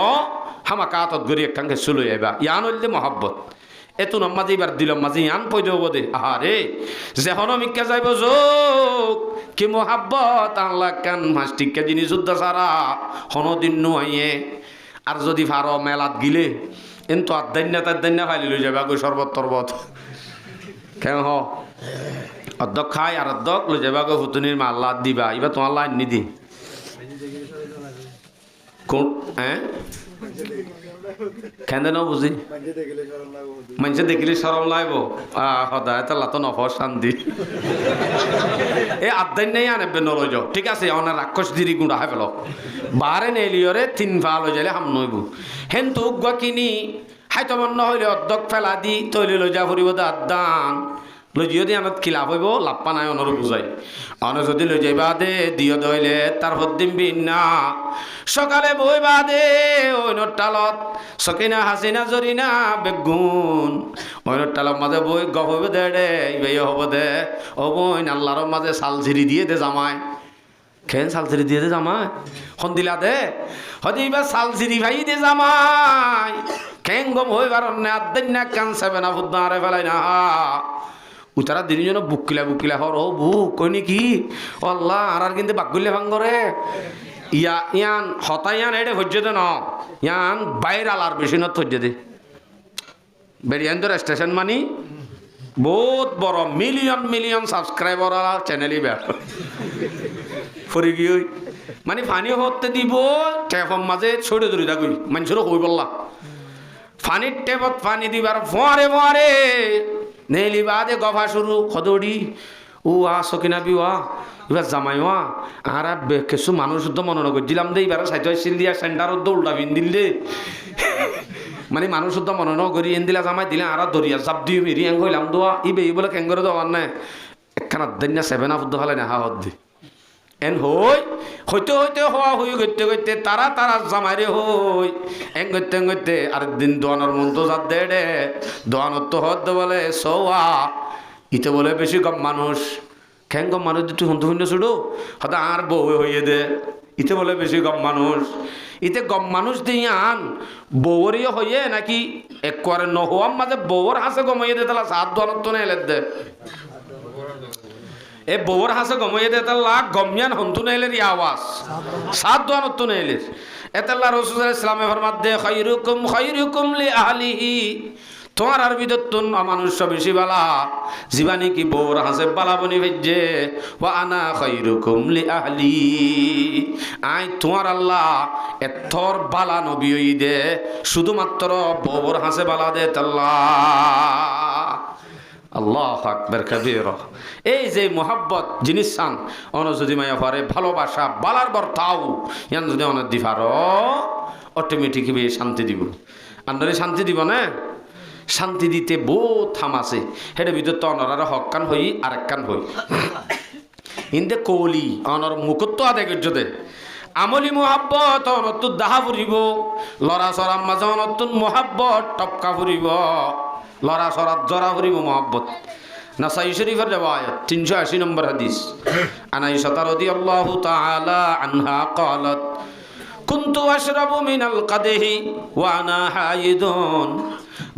হামাকাতত গড়ি একখানকে চলে আইবা ইয়ান হইলে মহাব্বত এত নমাজি এবার দিলাম মাঝে ইয়ান পই দেব দে আহারে যে হনুমিকা যাইব যোগ কি মহাব্বত আল্লাহ কান মাস্টিকা জিনিস যুদ্ধ সারা হনদিন নুয়ে আর যদি ফারো মেলাত গিলে কিন্তু আদান্যা ফাইলি লই যাবা গো শরবত তরবত কেন হ অর্ধক খাই আর অর্ধক লই যাবা গো ফুতুনির মা আল্লাহ দিবা এবার তোমার লাইন নিদি কোন হ্যাঁ কেন ন বুঝি মানুষে দেখিলে সরম লাগব সদায় তার লাতো নফর শান্তি এই আদান নেই আনবে নলই যাও ঠিক আছে অনার রাক্ষস দিরি গুঁড়া হয় পেল বারে নেলিয়রে 3 ফা লই যাইলে হাম নইব হেন তো উগুয়া কিনি হাইতো মন হইলে অর্ধক ফেলা দি তৈলি লই যা ফুরিব আদান লই যিও দি আনত খিলাফ হইব লাপ্পা নাই অনর বুঝাই অন যদি লই যাইবা দে দিও দইলে তার হদ্দিম বিনা সকালে বইবা দে ওইনর টালত সকিনা হাসিনা জরিনা বেগুন ওইনর টালত মাঝে বই গপ হইব দে রে ইবাই হব দে ও বইন আল্লাহর মাঝে সাল ঝিরি দিয়ে দে জামাই খেন সাল ঝিরি দিয়ে দে জামাই হন দিলা দে হদি বা সাল ঝিরি ভাই দে জামাই খেন গম হইবার না আদান্না কান সাবে না ফুদ্দারে ফেলাই না উতারা দিন যেন বুকিলা হর ও বুক কই নাকি আল্লাহ আর কিন্তু বাগুল্লে ভাঙ্গরে ইয়ান হতায়ান এটা হজ্য দে ন ইয়ান বাইরাল আর বেশি নত হজ্য দে বেরিয়ান্তর স্টেশন মানি বহুত বড় মিলিয়ন সাবস্ক্রাইবার চ্যানেলই ব্যাপ ফরি গিয়ে মানে ফানি হতে দিব ট্যাপর মাঝে ছড়ে ধরে থাকুই মানুষেরও হই বললা ফানির টেপত পানি দিবার ফোয়ারে নেলি বাদে গফা শুরু খদড়ি ও সকিনা বিওয়া এবার জামাইওয়া আর কিছু মানুষ তো মনে করছিলাম দে এবার সাইতে আসছিল দিয়া সেন্টার উল্টা বিন দিল দে মানে মানুষ তো মনে করি এন দিলা জামাই দিলে আর দরিয়া চাপ দিয়ে মেরি এং হইলাম দোয়া ইবে বলে কেঙ্গরে দেওয়ার নাই একখানা দেন না 7 আপ দোহালে না হাত দি এন হইতে হইতে হওয়া হই গইতে গইতে তারা জামাইরে হই এং গইতে আর দিন দোয়ানোর মন তো যাত দে রে দোয়ানোর তো হদ বলে সৌয়া ইতে বলে বেশি কম মানুষ কেন কম মানুষ তুই হন্তু হইন ছুড়ো হয়তো আর বউ হইয়ে দে ইতে বলে বেশি কম মানুষ ইতে কম মানুষ দিয়ে আন বউরই হইয়ে নাকি একবারে নহোয়াম মাঝে বউর হাসে গমাইয়ে দে তাহলে সাত দোয়ানোর তো নেলে দে এ বউর হাসে গমাইয়ে দে তাহলে গমিয়ান হন্তু নেলের আওয়াজ সাত দোয়ানোর তো নেলের এতাল্লাহ রাসূলুল্লাহ ইসলামে ফরমাত দে খায়রুকুম লি আহলিহি তোমার আর বিদত্তুন অমানুষ বেশি বালা জীবানী কি বউর হাসে বালা বনি ভেজে ওয়া আনা খায়রুকুম লি আহলি আই তোমার আল্লাহ এথর বালা নবী হই দে শুধুমাত্র বউর হাসে বালা দে আল্লাহ আল্লাহু আকবার কবীরা এই যে মোহাব্বত জিনিস সান অন যদি মায়া পারে ভালোবাসা বালার বর্তাও ইয়ান যদি অন দিফার অটোমেটিকলি শান্তি দিব আন্দরে শান্তি দিব না শান্তি দিতে বহুত থাম আছে হেডে ভিতর তো অনরার হক কান হই আর এক কান হই ইন্দে কৌলি অনর মুকুত্ব আদায় করছে আমলি মোহাব্বত অনত্তু দাহা ফুরিব লড়া সরার মাঝে অনত্তু মোহাব্বত টপকা ফুরিব লড়া সরাত জরা ফুরিব মোহাব্বত নাসাই শরীফের রিওয়ায়াত 380 নম্বর হাদিস আনাইশা রাদিয়াল্লাহু তাআলা আনহা قالت كنت اشرب من القدح وانا حائض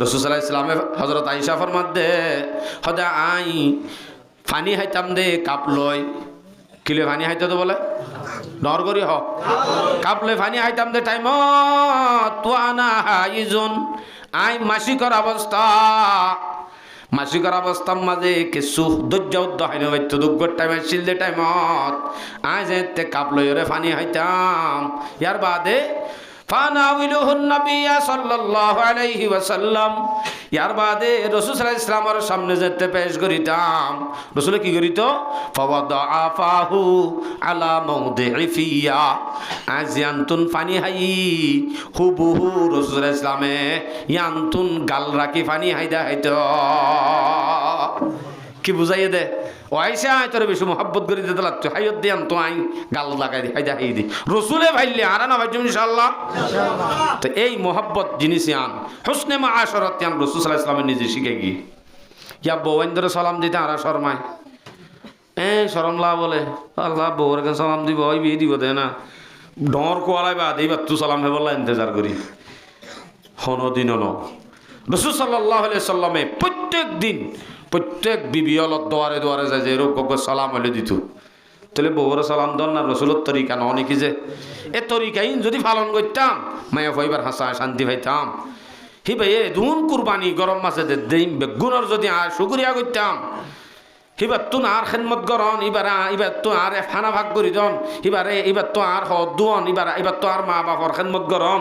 রাসূল সাল্লাল্লাহু আলাইহি ওয়াসাল্লাম হযরত আয়েশা ফরমাত দে হদা আই পানি হাইতাম দে কাপ লই কিলে পানি হাইতে তো বলে ডর করি হ কাপ লই পানি হাইতাম দে টাইম তো আনা হাইজুন আই মাসিকর অবস্থার মাঝে কিছু ধৈর্য উদ্দহাইন হইতো দুগ্গর টাইমে শিল দে টাইমত আই যেতে কাপ লই রে পানি হাইতাম ইয়ার বাদে ফানাউলুহুন নবী সাল্লাল্লাহু আলাইহি ওয়াসাল্লাম ইয়ার বাদে রাসূল সাল্লাল্লাহু আলাইহি ওয়াসাল্লামের সামনে যেতে পেশ করিতাম রাসূল কি করিত ফাওয়াদা ফাহু আলা মাউদি'i ফিয়া আজিয়ান্তুন ফানি হাই হুবহু রাসূল সাল্লাল্লাহু আলাইহি ওয়াসাল্লামে ইয়ান্তুন গাল রাখি ফানি হাইদা হাইতো কি বুঝাইয়ে দে ও আইসা তোর বেশি মোহাব্বত করে দিতে লাগতো হাইয়ত দিয়ান তো আই গাল লাগাই দি হাইদা হাই দি রসুলে ভাইলে আর না ভাইজুম ইনশাআল্লাহ তো এই মোহাব্বত জিনিস আন হুসনে মাআশারাত আন রাসূল সাল্লাল্লাহু আলাইহি ওয়াসাল্লাম নিজে শিখে গি ইয়া বউয়ের সালাম দিতে আর শর্মায় শরম লা বলে আল্লাহ বউর কাছে সালাম দিব ওই বিয়ে দিব দে না ডর কোয়ালাই বা দেই বাতু সালাম হে বললা ইন্তজার করি হনদিন ন রাসূল সাল্লাল্লাহু আলাইহি ওয়াসাল্লামে প্রত্যেক বিবি অলক দোয়ারে দোয়ারে যায় যে এরকম সালাম হলে দিত তাহলে বউর সালাম দন না রসুলের তরিকা ন অনেকে যে এ তরিকাই যদি পালন করতাম মায়া ভাইবার হাসা শান্তি পাইতাম হি ভাই দুন কুরবানি গরম মাসে দেই বেগুনের যদি আর শুকরিয়া করতাম এবার তো আর খেদমত করন এবার তো আর ফানা ভাগ করি দন এবার তো আর হন এবার তো আর মা বাপর খেদমত করন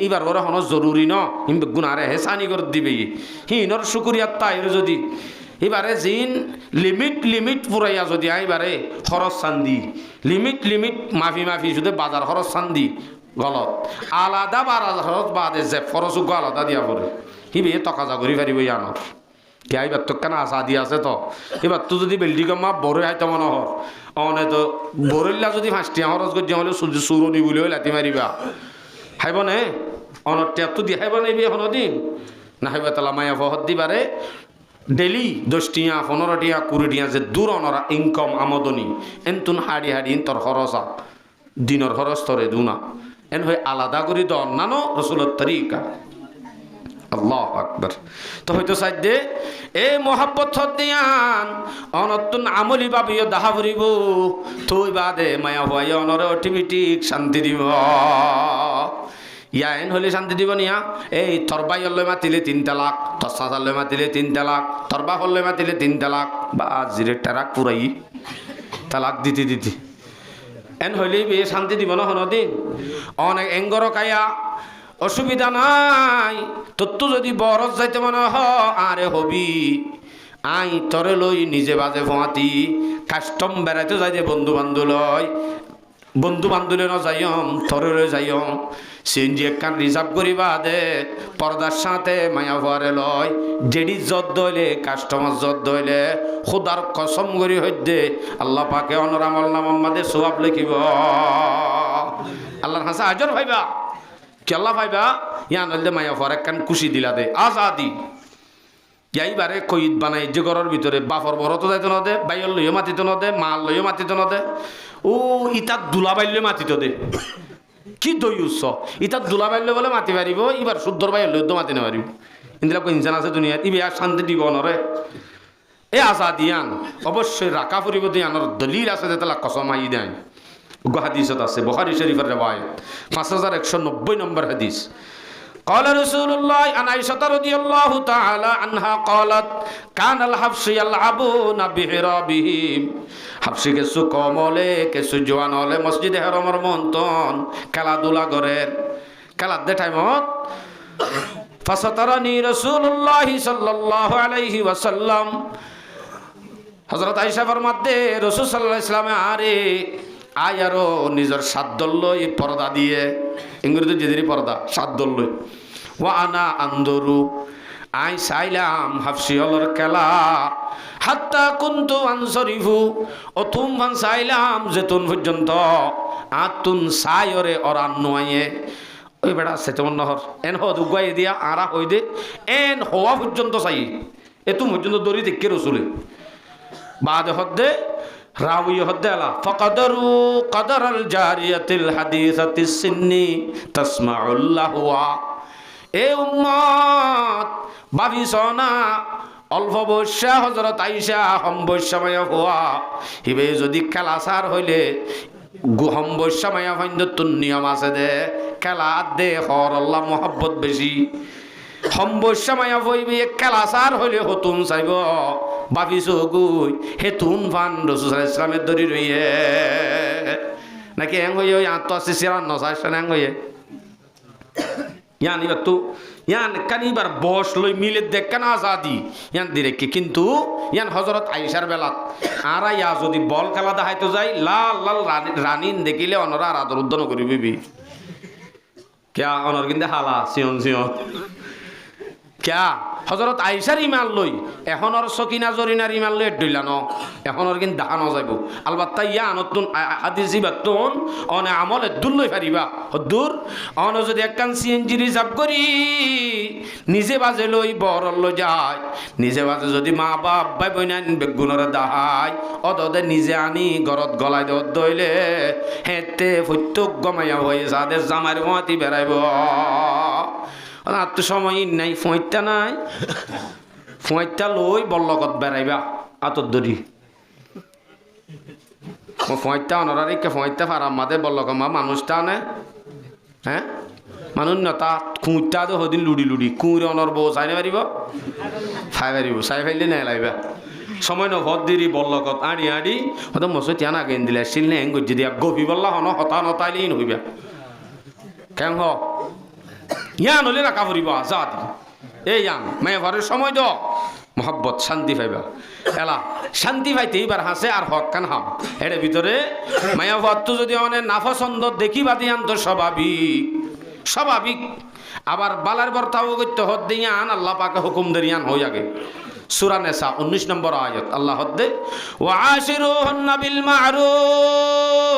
এবার ওরা হন জরুরি ন বেগুন আরে হেসানি করে দিবে হিনর শুকুরিয়াত তাইর যদি এবারে জিন লিমিট পুরাইয়া যদি এবারে খরচ চান্দি লিমিট মাফি শুধু বাজার খরচ চান্দি গলত আলাদা বাজার খরচ বাদে যে খরচও আলাদা দিয়া পড়ে হিবে টকা করি পারিব আনত কে এবার তো কেন আশা দিয়ে আছে তো এবার তো যদি বিল্ডিং মা বড় হাইতে মনে হর অনে তো বড়িল্লা যদি 5টি খরচ করি হলে চুরনি বলে লাতি মারিবা হাইব নে অনটিয়া তো দি হাইব নেবি এখন দিন না হাইব তালা মায়া ফহত দিবারে ডেলি 10 টিয়া 15 টিয়া 20 টিয়া যে দূর অনরা ইনকাম আমদনি এনতুন হাড়ি তোর খরচা দিনের খরচ তরে দুনা এন হয়ে আলাদা করি তো অন্যান্য রসুলের তরিকা আল্লাহু আকবার তো হয়তো সাইদে এই মোহাব্বত দিয়ান অনতুন আমলি ভাবিও দাহা ভরিব তুই বাদে মায়া হয়ে অনরে অটোমেটিক শান্তি দিব ইয়া এন হলে শান্তি দিব নিয়া এই তরবাই হলে মাতিলে 3 তালাক তসা হলে মাতিলে 3 তালাক তরবা হলে মাতিলে 3 তালাক বা জিরে টারাক পুরাই তালাক দিতে এন হইলে বিয়ে শান্তি দিব না হনদিন অনেক এঙ্গর কায়া অসুবিধা নাই তোর তো যদি বরফ যাইতে মনে আরে হবি আই তরে লই নিজে বাজে ফোঁয়াতি কাস্টম বেড়াইতে যাই যে বন্ধু বান্ধব লয় বন্ধু বান্ধবে ন যাইম থরে যাইম সিএনজি একখান রিজার্ভ করিবা দে পর্দার সাথে মায়া ভরে লয় জেডি জত দইলে কাস্টমার জত দইলে খুদার কসম করি হইতে আল্লাহ পাকে অনরামল নামাম্মাদে সোয়াব লিখিব আল্লাহর হাসা আজর ভাইবা কি আল্লাহ ভাইবা ইয়া নইলে মায়া ভর একখান খুশি দিলা দে আজাদি এইবারে কইদ বানাই যে ঘরের ভিতরে বাফর বরতো যাইতো না দে বাইর লইও মাতিতো না দে মাল লইও মাতিতো না দে ও ইতার দুলা বাইলে মাতিতো দে কি দই উৎস ইতার দুলা বাইলে বলে মাতি পারিব এবার শুদ্ধর বাইর লইতো মাতি না পারিব ইন্দিরা কই ইনসান আছে দুনিয়াত ইবে আর শান্তি দিব নরে এ আজাদিয়ান অবশ্যই রাখা ফুরিব দিয়ানোর দলিল আছে যে তালা কসম আই দেয় হাদিসত আছে বুখারী শরীফের রিওয়ায়াত 5190 নম্বর হাদিস قال رسول الله عن عائشة رضي الله تعالى عنها قالت كان الحبش يلعبون بحرابهم হাবশি কিছু কম হলে কিছু জোয়ান হলে মসজিদে হারামের মন্তন খেলাধুলা করেন খেলার দে টাইমত ফাসাতারানি রাসূলুল্লাহ সাল্লাল্লাহু আলাইহি ওয়াসাল্লাম হযরত আয়েশা ফরমাতে রাসূল সাল্লাল্লাহু আলাইহি ওয়াসাল্লাম আরে আয়ারো নিজের সাদ্দল্লই পর্দা দিয়ে ইংরেজি যেদিনই পর্দা সাদ্দল্লই ওয়া আনা আন্দরু আই সাইলাম হাফসি হলর খেলা হাত্তা কুন্তু আনসরিফু অতুম ভান সাইলাম যেতুন পর্যন্ত আতুন সায়রে অরান নোয়ে ওই বেড়া সেতমন নহর এন হদ উগাই দিয়া আরা হই দে এন হওয়া পর্যন্ত চাই এতুম পর্যন্ত দড়ি দেখকে রসুলে বাদ হদ্দে রাউই হদ্দে আলা ফকদরু কদরাল জারিয়াতিল হাদিসাতিস সিন্নি তাসমাউল্লাহুয়া এ উম্মত ভাবিছনা অল্প বৈশা হজরত আইসা হম বৈশামায়া হওয়া হিবে যদি খেলা সার হইলে হম বৈশামায়া ফাইন্দতুন নিয়ম আছে দে খেলা দে হর আল্লাহ মোহাব্বত বেশি হম বৈশামায়া হইবে খেলা সার হইলে হতুন চাইব ভাবিছো গুই হেতুন ফান রাসূল সাল্লাল্লাহু আলাইহি ওয়াসাল্লামের দরি রইয়ে নাকি এং হইয়ে আত্ম আছে সিরান নসাইছেন এং হইয়ে ইয়ান ইবাতু ইয়ান কানিবার বস লই মিলে দেখেন আজাদি ইয়ান দিরেকে কিন্তু ইয়ান হযরত আয়েশার বেলাত আরা ইয়া যদি বল খেলা দেখাইতে যাই লাল লাল রানিন দেখিলে অনরা আদর উদ্দন করিবি কিয়া অনর কিন্তু হালা সিয়ন সিয়ন কিয়া হযরত আয়েশার ইমান লই এখন আর সকিনা জরিনার ইমান লই ডইলা ন এখন আর কিন্তু দাহানো যাইব আলবাত্তা ইয়া নতুন হাদিস বাতুন অনে আমলে দুল লই পারিবা হদুর অন যদি একখান সিএনজি রিজার্ভ করি নিজে বাজে লই বড় লই যায় নিজে বাজে যদি মা বাপ ভাই বইনান বেগুনরে দাহাই অদদে নিজে আনি ঘরত গলাই দত দইলে হেতে ফত্যক গমাইয়া হয়ে যাদের জামার মাটি বেড়াইব আর তো সময় নাই ফইতা নাই ফইতা লই বল্লকত বেড়াইবা আতর দরি ফইতা অনরারে কে ফইতা ফারাম মাদে বল্লক মা মানুষটা নে হ্যাঁ মানুষ না তা খুঁজটা তো হদিন লুডি লুডি কুঁড়ে অনর বউ চাই না পারিব খাই পারিব চাই ফাইলে নাই লাইবা সময় ন ভর দিরি বল্লকত আড়ি আড়ি হয়তো মসই তিয়া না গেন দিলে শিল নে হেং গজি দিয়া গভি বল্লা হন হতা নতাইলেই নইবা কেন হ ইয়ান হলে রাখা ফুরিব আজাদ এই ইয়ান মায়া ঘরের সময় দ মোহাব্বত শান্তি পাইবা এলা শান্তি পাইতে এইবার হাসে আর হক কান হাম এর ভিতরে মায়া ঘর তো যদি অনেক নাফসন্দ দেখি বাদি আন তো স্বাভাবিক স্বাভাবিক আবার বালার বর্তাও করতে হদ দিয়ান আল্লাহ পাকে হুকুম দেরিয়ান হই আগে সূরা নিসা 19 নম্বর আয়াত আল্লাহ হদ্দে ওয়া আশিরুহুন্না বিল মা'রুফ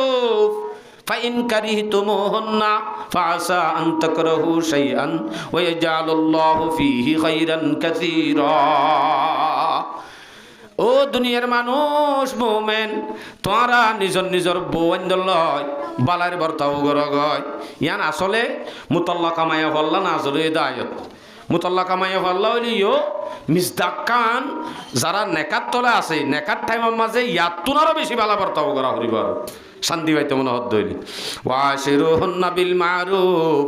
فإن كرهتموهن فعسى أن تكرهوا شيئا ويجعل الله فيه خيرا كثيرا ও দুনিয়ার মানুষ মোমেন তোরা নিজর নিজর বউন্দল বালার বর্তাও গরগয় ইয়ান আসলে মুতাল্লাকা মায়া ফল্লা না আসলে দায়ত মুতাল্লাকা মায়া ফল্লা হইলিও মিসদাক খান যারা নেকাত তলে আছে নেকাত টাইমের মাঝে ইয়াতুনারও বেশি বালা বর্তাও করা হইব আর শান্তি পাইতে মনে হত দইলি ওয়াশিরুহুন্না বিল মা'রুফ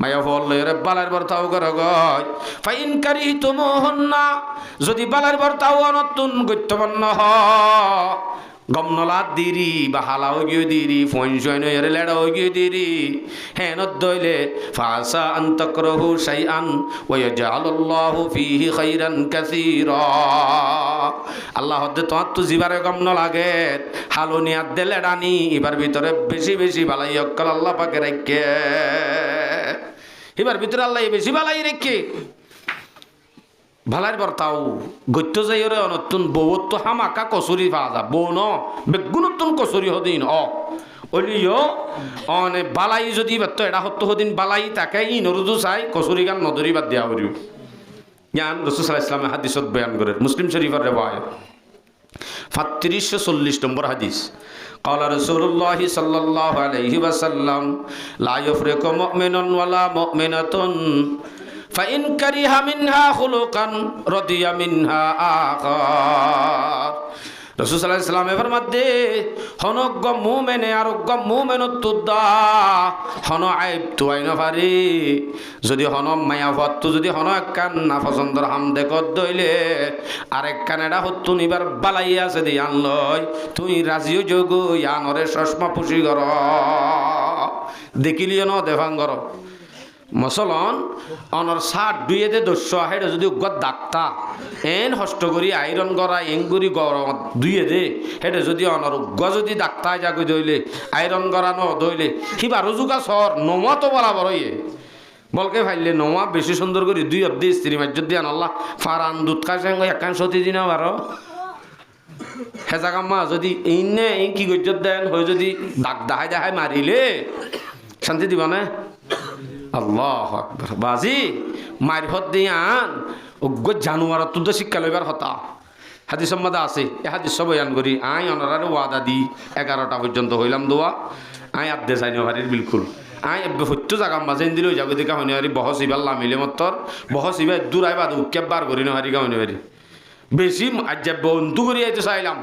মায়া ফললে রে বালার বর্তাও করা গয় ফাইন কারিতুমুহুন্না যদি বালার বর্তাও অনতুন গত্যবন্ন হ গমনলাত দিরি বা হালা হয়ে গিয়ে দিরি ফোন শোন লেড়া হয়ে গিয়ে দিরি হ্যাঁ দইলে ফাসা আন্তক্রহু শাইআন ওয়া ইয়াজআলুল্লাহু ফীহি খাইরান কাসীরা আল্লাহ হদ্দে তোমার তো জিবারে গমন লাগে হালো নিয়াত দে লেড়ানি এবার ভিতরে বেশি বেশি বালাই অক্কল আল্লাহ পাকে রাখে এবার ভিতরে আল্লাহ বেশি বালাই রেখে ভালার বর্তাও গত্য যাইরে নতুন বহুত হামাকা কচুরি পাওয়া যা বউ ন বেগুনতুন কচুরি হদিন অলিও অনে বালাই যদি বাত্ত এটা হত্য হদিন বালাই তাকে ই নরুদু চাই কচুরি গান নদরি বাদ দিয়া করিও জ্ঞান রাসূল সাল্লাল্লাহু আলাইহি ওয়াসাল্লাম হাদিসত বয়ান করে মুসলিম শরীফের রিওয়ায়াত 3540 নম্বর হাদিস قال رسول الله صلى الله عليه وسلم لا يفرق مؤمن ولا مؤمنة فإن كره منها خلقا رضي منها آخر রাসূল সাল্লাল্লাহু আলাইহি ওয়াসাল্লাম ফরমাতে হনগ্গ মুমিনে আরগ্গ মুমিনত তুদা হন আইব তুই না পারি যদি হন মায়া ফত যদি হন একখান না পছন্দর হাম দেখত দইলে আরেক কানেডা হত্তু নিবার বালাই আছে দি আনলয় তুই রাজিও যোগ ইয়ানরে চশমা পুষি কর দেখিলিও ন দেভাং কর মসলন অনর সাত দুইয়ে দে দস্য হেডে যদি উগ্গত ডাক্তা এন হষ্ট করি আইরন করা এঙ্গুরি গরম দুইয়ে দে হেডে যদি অনর উগ্গ যদি ডাক্তা যাগৈ দইলে আইরন করা ন দইলে সিবা রুজুকা সর নমা তো বরাবর ইয়ে বলকে ফাইলে নমা বেশি সুন্দর করি দুই অব্দি স্ত্রী মাজ্য দিয়ান আল্লাহ ফারান দুধ খাইছে একান সতী দিনা বারো হেজাগাম্মা যদি ইনে কি গজ্জত দেন হয়ে যদি দাগ দাহাই দাহাই মারিলে শান্তি দিবা না আল্লাহ আকবার বাজি মার হত দিয়ান অজ্ঞ জানুয়ার তুদ শিক্ষা লইবার হতা হাদিস সম্মাদা আছে এ হাদিস বয়ান করি আই অনারারে ওয়াদা দি 11টা পর্যন্ত হইলাম দোয়া আই আদে যাই নহারির বিলকুল আই সত্য জাগাম মাঝে দিল যাবে দেখা হইনি হারি বহস ইবার লামিলে মতর বহস ইবার দূর আইবা উৎকেপ বার করি নহারি গা হইনি হারি বেশি আজ বন্ধু করি আইতে চাইলাম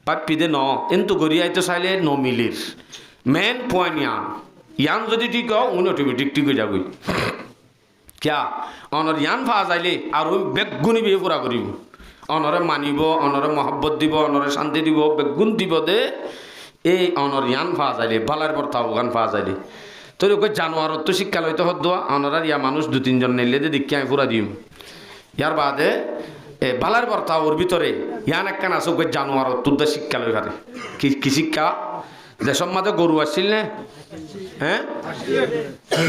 পাপিদে ন এন্তু করি আইতে চাইলে নমিলির মেন পয়েন্ট ইয়ান যদি ঠিক হোক উনি অটোমেটিক ঠিক হয়ে যাবই কিয়া অনর ইয়ান পাওয়া যাইলে আর ওই বেগুনি বিয়ে পুরা করিব অনরে মানিব অনরে মহব্বত দিব অনরে শান্তি দিব বেগুন দিব দে এই অনর ইয়ান পাওয়া যাইলে বালার পর তাও গান পাওয়া যাইলে তোর ওকে জানোয়ারত তো শিক্ষা লইতে হত দোয়া অনরার ইয়া মানুষ 2-3 নিলে দে দেখি আমি পুরা দিম ইয়ার বাদে বালার পর তাওর ভিতরে ইয়ান একখান আছে ওকে জানোয়ারত তোর শিক্ষা লই পারে কি শিক্ষা যে সম্মাদে গরু আসছিল না হ্যাঁ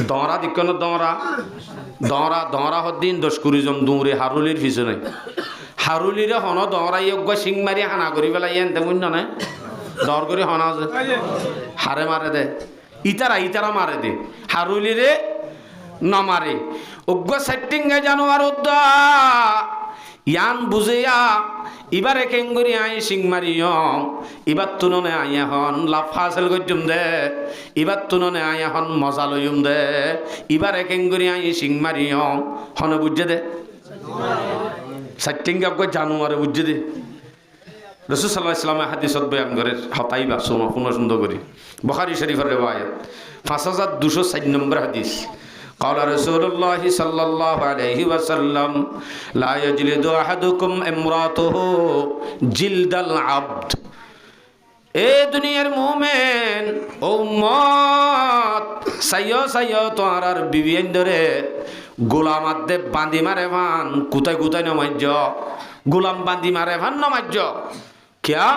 দরা দিকন দরা হদ্দিন 10-20 জন দৌড়ে হারুলির পিছনে হারুলিরে হন দরাই সিং মারি হানা করি পেলাই এনতে বুঝল না দর করে হনা হারে মারে দে ইতারা মারে দে হারুলিরে নমারে অজ্ঞ সেটিং জানোয়ার উদ্দা ইয়ান বুঝেয়া এবারে কেঙ্গুরি আই সিং মারিয়ম এবার তুননে আই এখন লাভ হাসিল করছুম দে এবার তুননে আই এখন মজা লইম দে এবারে কেঙ্গুরি আই সিং মারিয়ম হনে বুঝে দে সাইটিং গাব জানুয়ারে বুঝে দে রাসূল সাল্লাল্লাহু আলাইহি ওয়াসাল্লাম হাদিসত বয়ান করে হতাই বা শোনো পুনঃ সুন্দর করি বুখারী শরীফের রিওয়ায়াত 5204 নম্বর হাদিস قال رسول الله صلى الله عليه وسلم لا يجلد أحدكم امرأته جلد العبد এ দুনিয়ার মুমিন ও উম্মত সাইয়ো তোরার বিবিয়েন ধরে গোলামাত দে বাঁধি মারে ভান কুতাই নমাজ্য গোলাম বাঁধি মারে ভান নমাজ্য কিয়া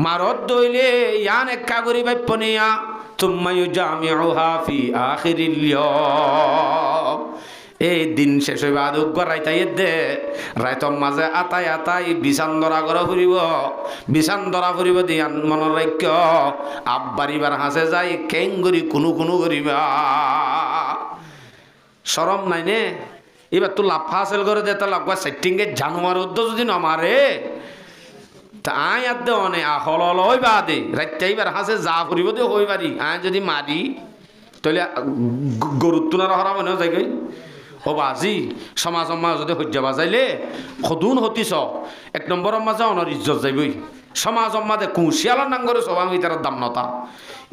মারত দইলে ইয়ান একা করি বাইপনিয়া তুম্মা ইউজামিউহা ফি আখিরিল ইয়াম এই দিন শেষ হইবা আদুক রাইতাই দে রাইতর মাঝে আতাই বিছান ধরা করে ফুরিব দিয়ান মনের রাখ্য আব্বারিবার হাসে যাই কেঙ্গুরি কোনো করিবা শরম নাই নে এবার তো লাফা হাসিল করে দে তা লাগবা সেটিংয়ে জানুয়ার উদ্দ যদি নমারে আই আদে অনে হল হইবা দে রাইতাইবার হাসে যা ফুরিব দে হইবারি আই যদি মারি তাহলে গরুর তুনার হরা মনে যাই গই ও বাজি সমাজ যদি সহ্য বাজাইলে সদুন হতিছ 1 নম্বরের মাঝে অনর ইজ্জত যাইবই সমাজ মাঝে কুশিয়ালার নাঙ্গরে সবাং ইতার দাম নতা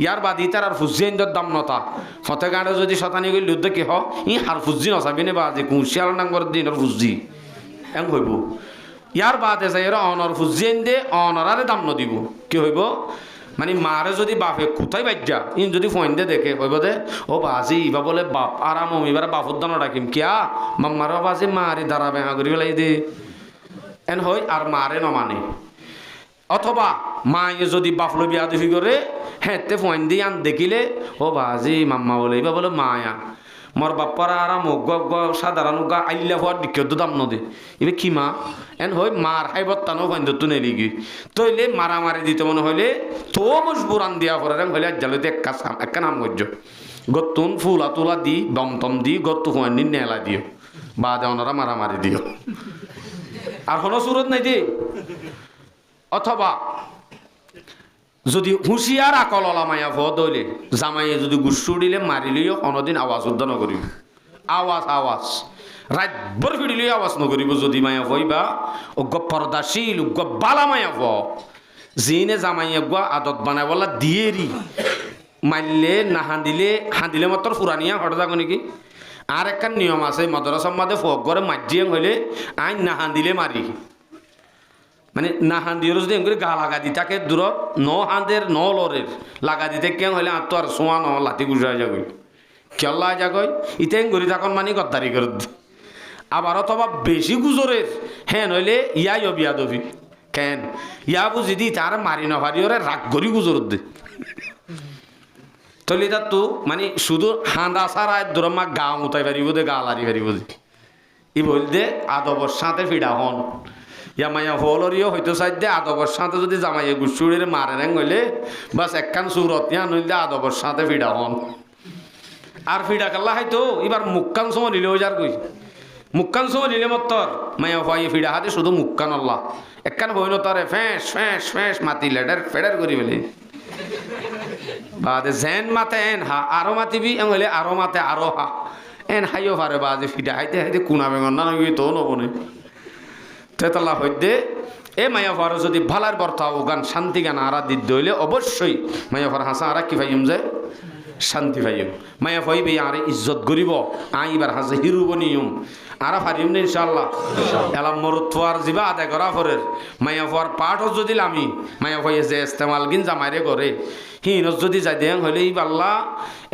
ইয়ার বাদ ইতার আর ফুজিয়াইন্দর দাম নতা ফতে গাঁড়ে যদি শতানি গই লুদ্ধ কি হ ই হার ফুজি নচাবি নে বাজি কুশিয়ালার নাঙ্গর দিন ফুজি এং হইব ইয়ার বাদে যাই এরা অনর ফুজিয়েন দে অনরারে দাম নদিব কি হইব মানে মারে যদি বাপে কোথায় বাজ্যা ইন যদি ফোন দে দেখে হইব দে ও বাজি ইবা বলে বাপ আরাম এবার বাপুর দানো ডাকিম কিয়া মাম্মার বাজি মারি দাঁড়াবে হা করি পেলাই দে এন হই আর মারে নমানে অথবা মায়ে যদি বাপলো বিয়া দুফি করে হ্যাঁ তে ফোন দিয়ে আন দেখিলে ও বাজি মাম্মা বলে এবার বলে মায়া মোর বাপ্পারা আরাম সাধারণ আইলা হওয়ার দিকে দাম নদে এবার কি মা এন হই মার হাইবত টানো ফাইন তো নেলি গি তইলে মারামারি দিতে মনে হইলে তো মজবুর আন দিয়া পরে হইলে জালতে একটা নাম করছ গতুন ফুলা তুলা দি দম টম দি গত্তু ফোন নেলা দিও বা দেওয়ারা মারামারি দিও আর কোনো সুরত নাই দি অথবা যদি হুঁশিয়ার আকল মায়া ভদ হইলে জামাইয়ে যদি গুসু দিলে মারিলেও কোনোদিন আওয়াজ উদ্ধ নকরিব আওয়াজ আওয়াজ রাতভর ফিরিলেও আওয়াজ নকরিব যদি মায়া ভইবা অজ্ঞ পর্দাশীল অজ্ঞ বালা মায়া ভ যিনে জামাইয়ে গুয়া আদত বানাই বলা দিয়েরি মারলে না হাঁদিলে মাত্র ফুরানিয়া হঠাৎ যাবো নাকি আর একটা নিয়ম আছে মাদ্রাসার মাঝে ফক করে মাজিয়ে হইলে আইন না হাঁদিলে মারি মানে না হাঁদিও যদি এমনি গা লাগা দি তাকে দূরত ন হাঁদের ন লরের লাগা দিতে কেন হইলে আর তো আর সোয়া ন লাঠি গুজাই যাগই কেল্লা যাগই ইতেন গড়ি থাকুন মানে গদ্দারি করে আবার অথবা বেশি গুজরের হ্যাঁ নইলে ইয়াই বিয়া দবি কেন ইয়া বুঝি দি তার মারি নভারি ওরে রাগ গড়ি গুজর দে তলি তার তো মানে শুধু হাঁদা সারা দূরমা গা মুতাই পারিব দে গা লারি পারিব দে ই বল দে আদবর সাথে ফিডা হন ইয়া মায়া হলরিও হয়তো চাই দে আদবর সাথে যদি জামাইয়ে গুসুড়ির মারে রেং হইলে বাস একখান সুরত ইয়া নইলে আদবর সাথে ফিডা হন আর ফিডা কাল্লা হয়তো এবার মুক্কান সময় নিলেও যার কই মুক্কান সময় নিলে মত্তর মায়া হয়ে ফিডা হাতে শুধু মুক্কান আল্লাহ একখান বইন তরে ফ্যাঁস ফ্যাঁস ফ্যাঁস মাতি লেডার ফেডার করি বলে বাদে জেন মাতে এন হা আরো মাতিবি এম হইলে আরো মাতে আরো হা এন হাইও পারে বাজে ফিডা হাইতে হাইতে কুনা বেঙন না নবি তো নবনে তেতলা হইতে এ মায়া ফারো যদি ভালার বর্তা ও গান শান্তি গান আরা দিতে হইলে অবশ্যই মায়া ফার হাসা আরা কি ভাইম যায় শান্তি ভাইম মায়া ফাইবে আরে ইজ্জত করিব আইবার হাসে হিরুব নিয়ম আরা ফারিম না ইনশাআল্লাহ এলাম মরুত্বার জিবা আদায় করা ফরের মায়া ফার পাঠও যদি লামি মায়া ফাইয়ে যে ইস্তেমাল গিন জামাইরে করে হিনস যদি যাই দেন হইলে এই বাল্লা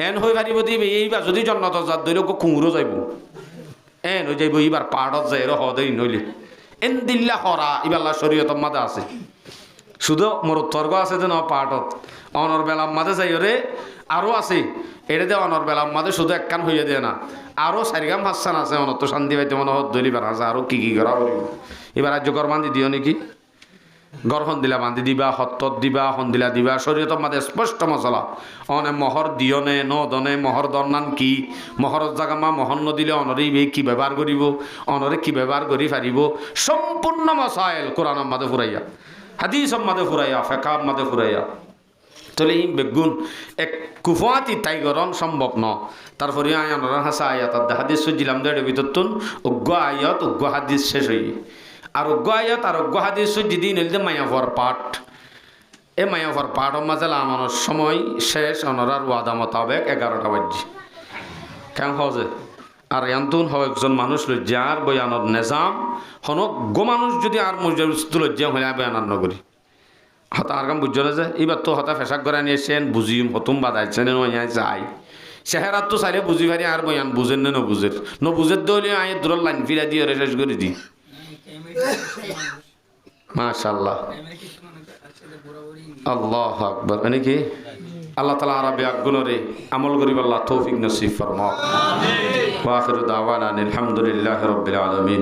এন হই পারিব দিবে এইবার যদি জন্নত জাত ধরে কুমুরও যাইব এন হয়ে যাইব এইবার পাঠত যাই হদেই নইলে এন দিল্লা হরা ইবাল্লা শরীয়ত মাঝে আছে শুধু মরুত্বর্গ আছে যে ন পাঠত অনর বেলার মাঝে যাই রে আরও আছে এটা দিয়ে অনর বেলার মাঝে শুধু একখান হইয়া দিয়ে না আরও চারিগাম হাসান আছে অনত শান্তি পাইতে মনে হত দলিবার আছে আরও কি করা করিব এবার রাজ্যকর বান্ধি দিও নাকি গড় সন্দিলা বান্ধি দিবা সত্তত দিবা সন্দিলা দিবা শরীয়তর মাঝে স্পষ্ট মছলা অনে মহর দিয়নে ন দনে মহর দন্নান কি মহরের জায়গা মা মহর নদিলে অনরে কি ব্যবহার করিব অনরে কি ব্যবহার করি পারিব সম্পূর্ণ মশাইল কোরআনের মাঝে ফুরাইয়া হাদিসের মাঝে ফুরাইয়া ফেকার মাঝে ফুরাইয়া তাহলে এই বেগুন এক কুফাতি তাই গরম সম্ভব ন তারপরে আয়ানর হাসা আয়াত হাদিস দিলাম দেড় ভিতর অজ্ঞ আয়াত অজ্ঞ হাদিস শেষ হই আর অজ্ঞ আয়াত আর অজ্ঞ হাদিস যেদিন এলতে মায়াভর পাঠ এ মায়াভর পাঠের মাঝে লামানোর সময় শেষ অনরার ওয়াদা মোতাবেক 11টা বাজছে কেন হজে আর এন্তন হয় একজন মানুষ লজ্জা আর বয়ানোর নেজাম হনক গো মানুষ যদি আর মজুর লজ্জা হয়ে বয়ানার নগরী হতা আর কাম বুঝছো না যে এবার তো হতা ফেসাক করে নিয়েছেন বুঝিম হতুম বাদাইছেন যাই চেহারাত তো চাইলে বুঝি পারি আর বয়ান বুঝেন না নবুঝের নবুঝের দলে আয় দূর লাইন ফিরা দিয়ে শেষ করে দিই মাশাআল্লাহ আল্লাহ আকবার মানে কি আল্লাহ তাআলা আরবি আগুনরে আমল করিব আল্লাহ তৌফিক নসিব ফরমাও ওয়া আখিরু দাওয়ানা আলহামদুলিল্লাহি রাব্বিল আলামিন।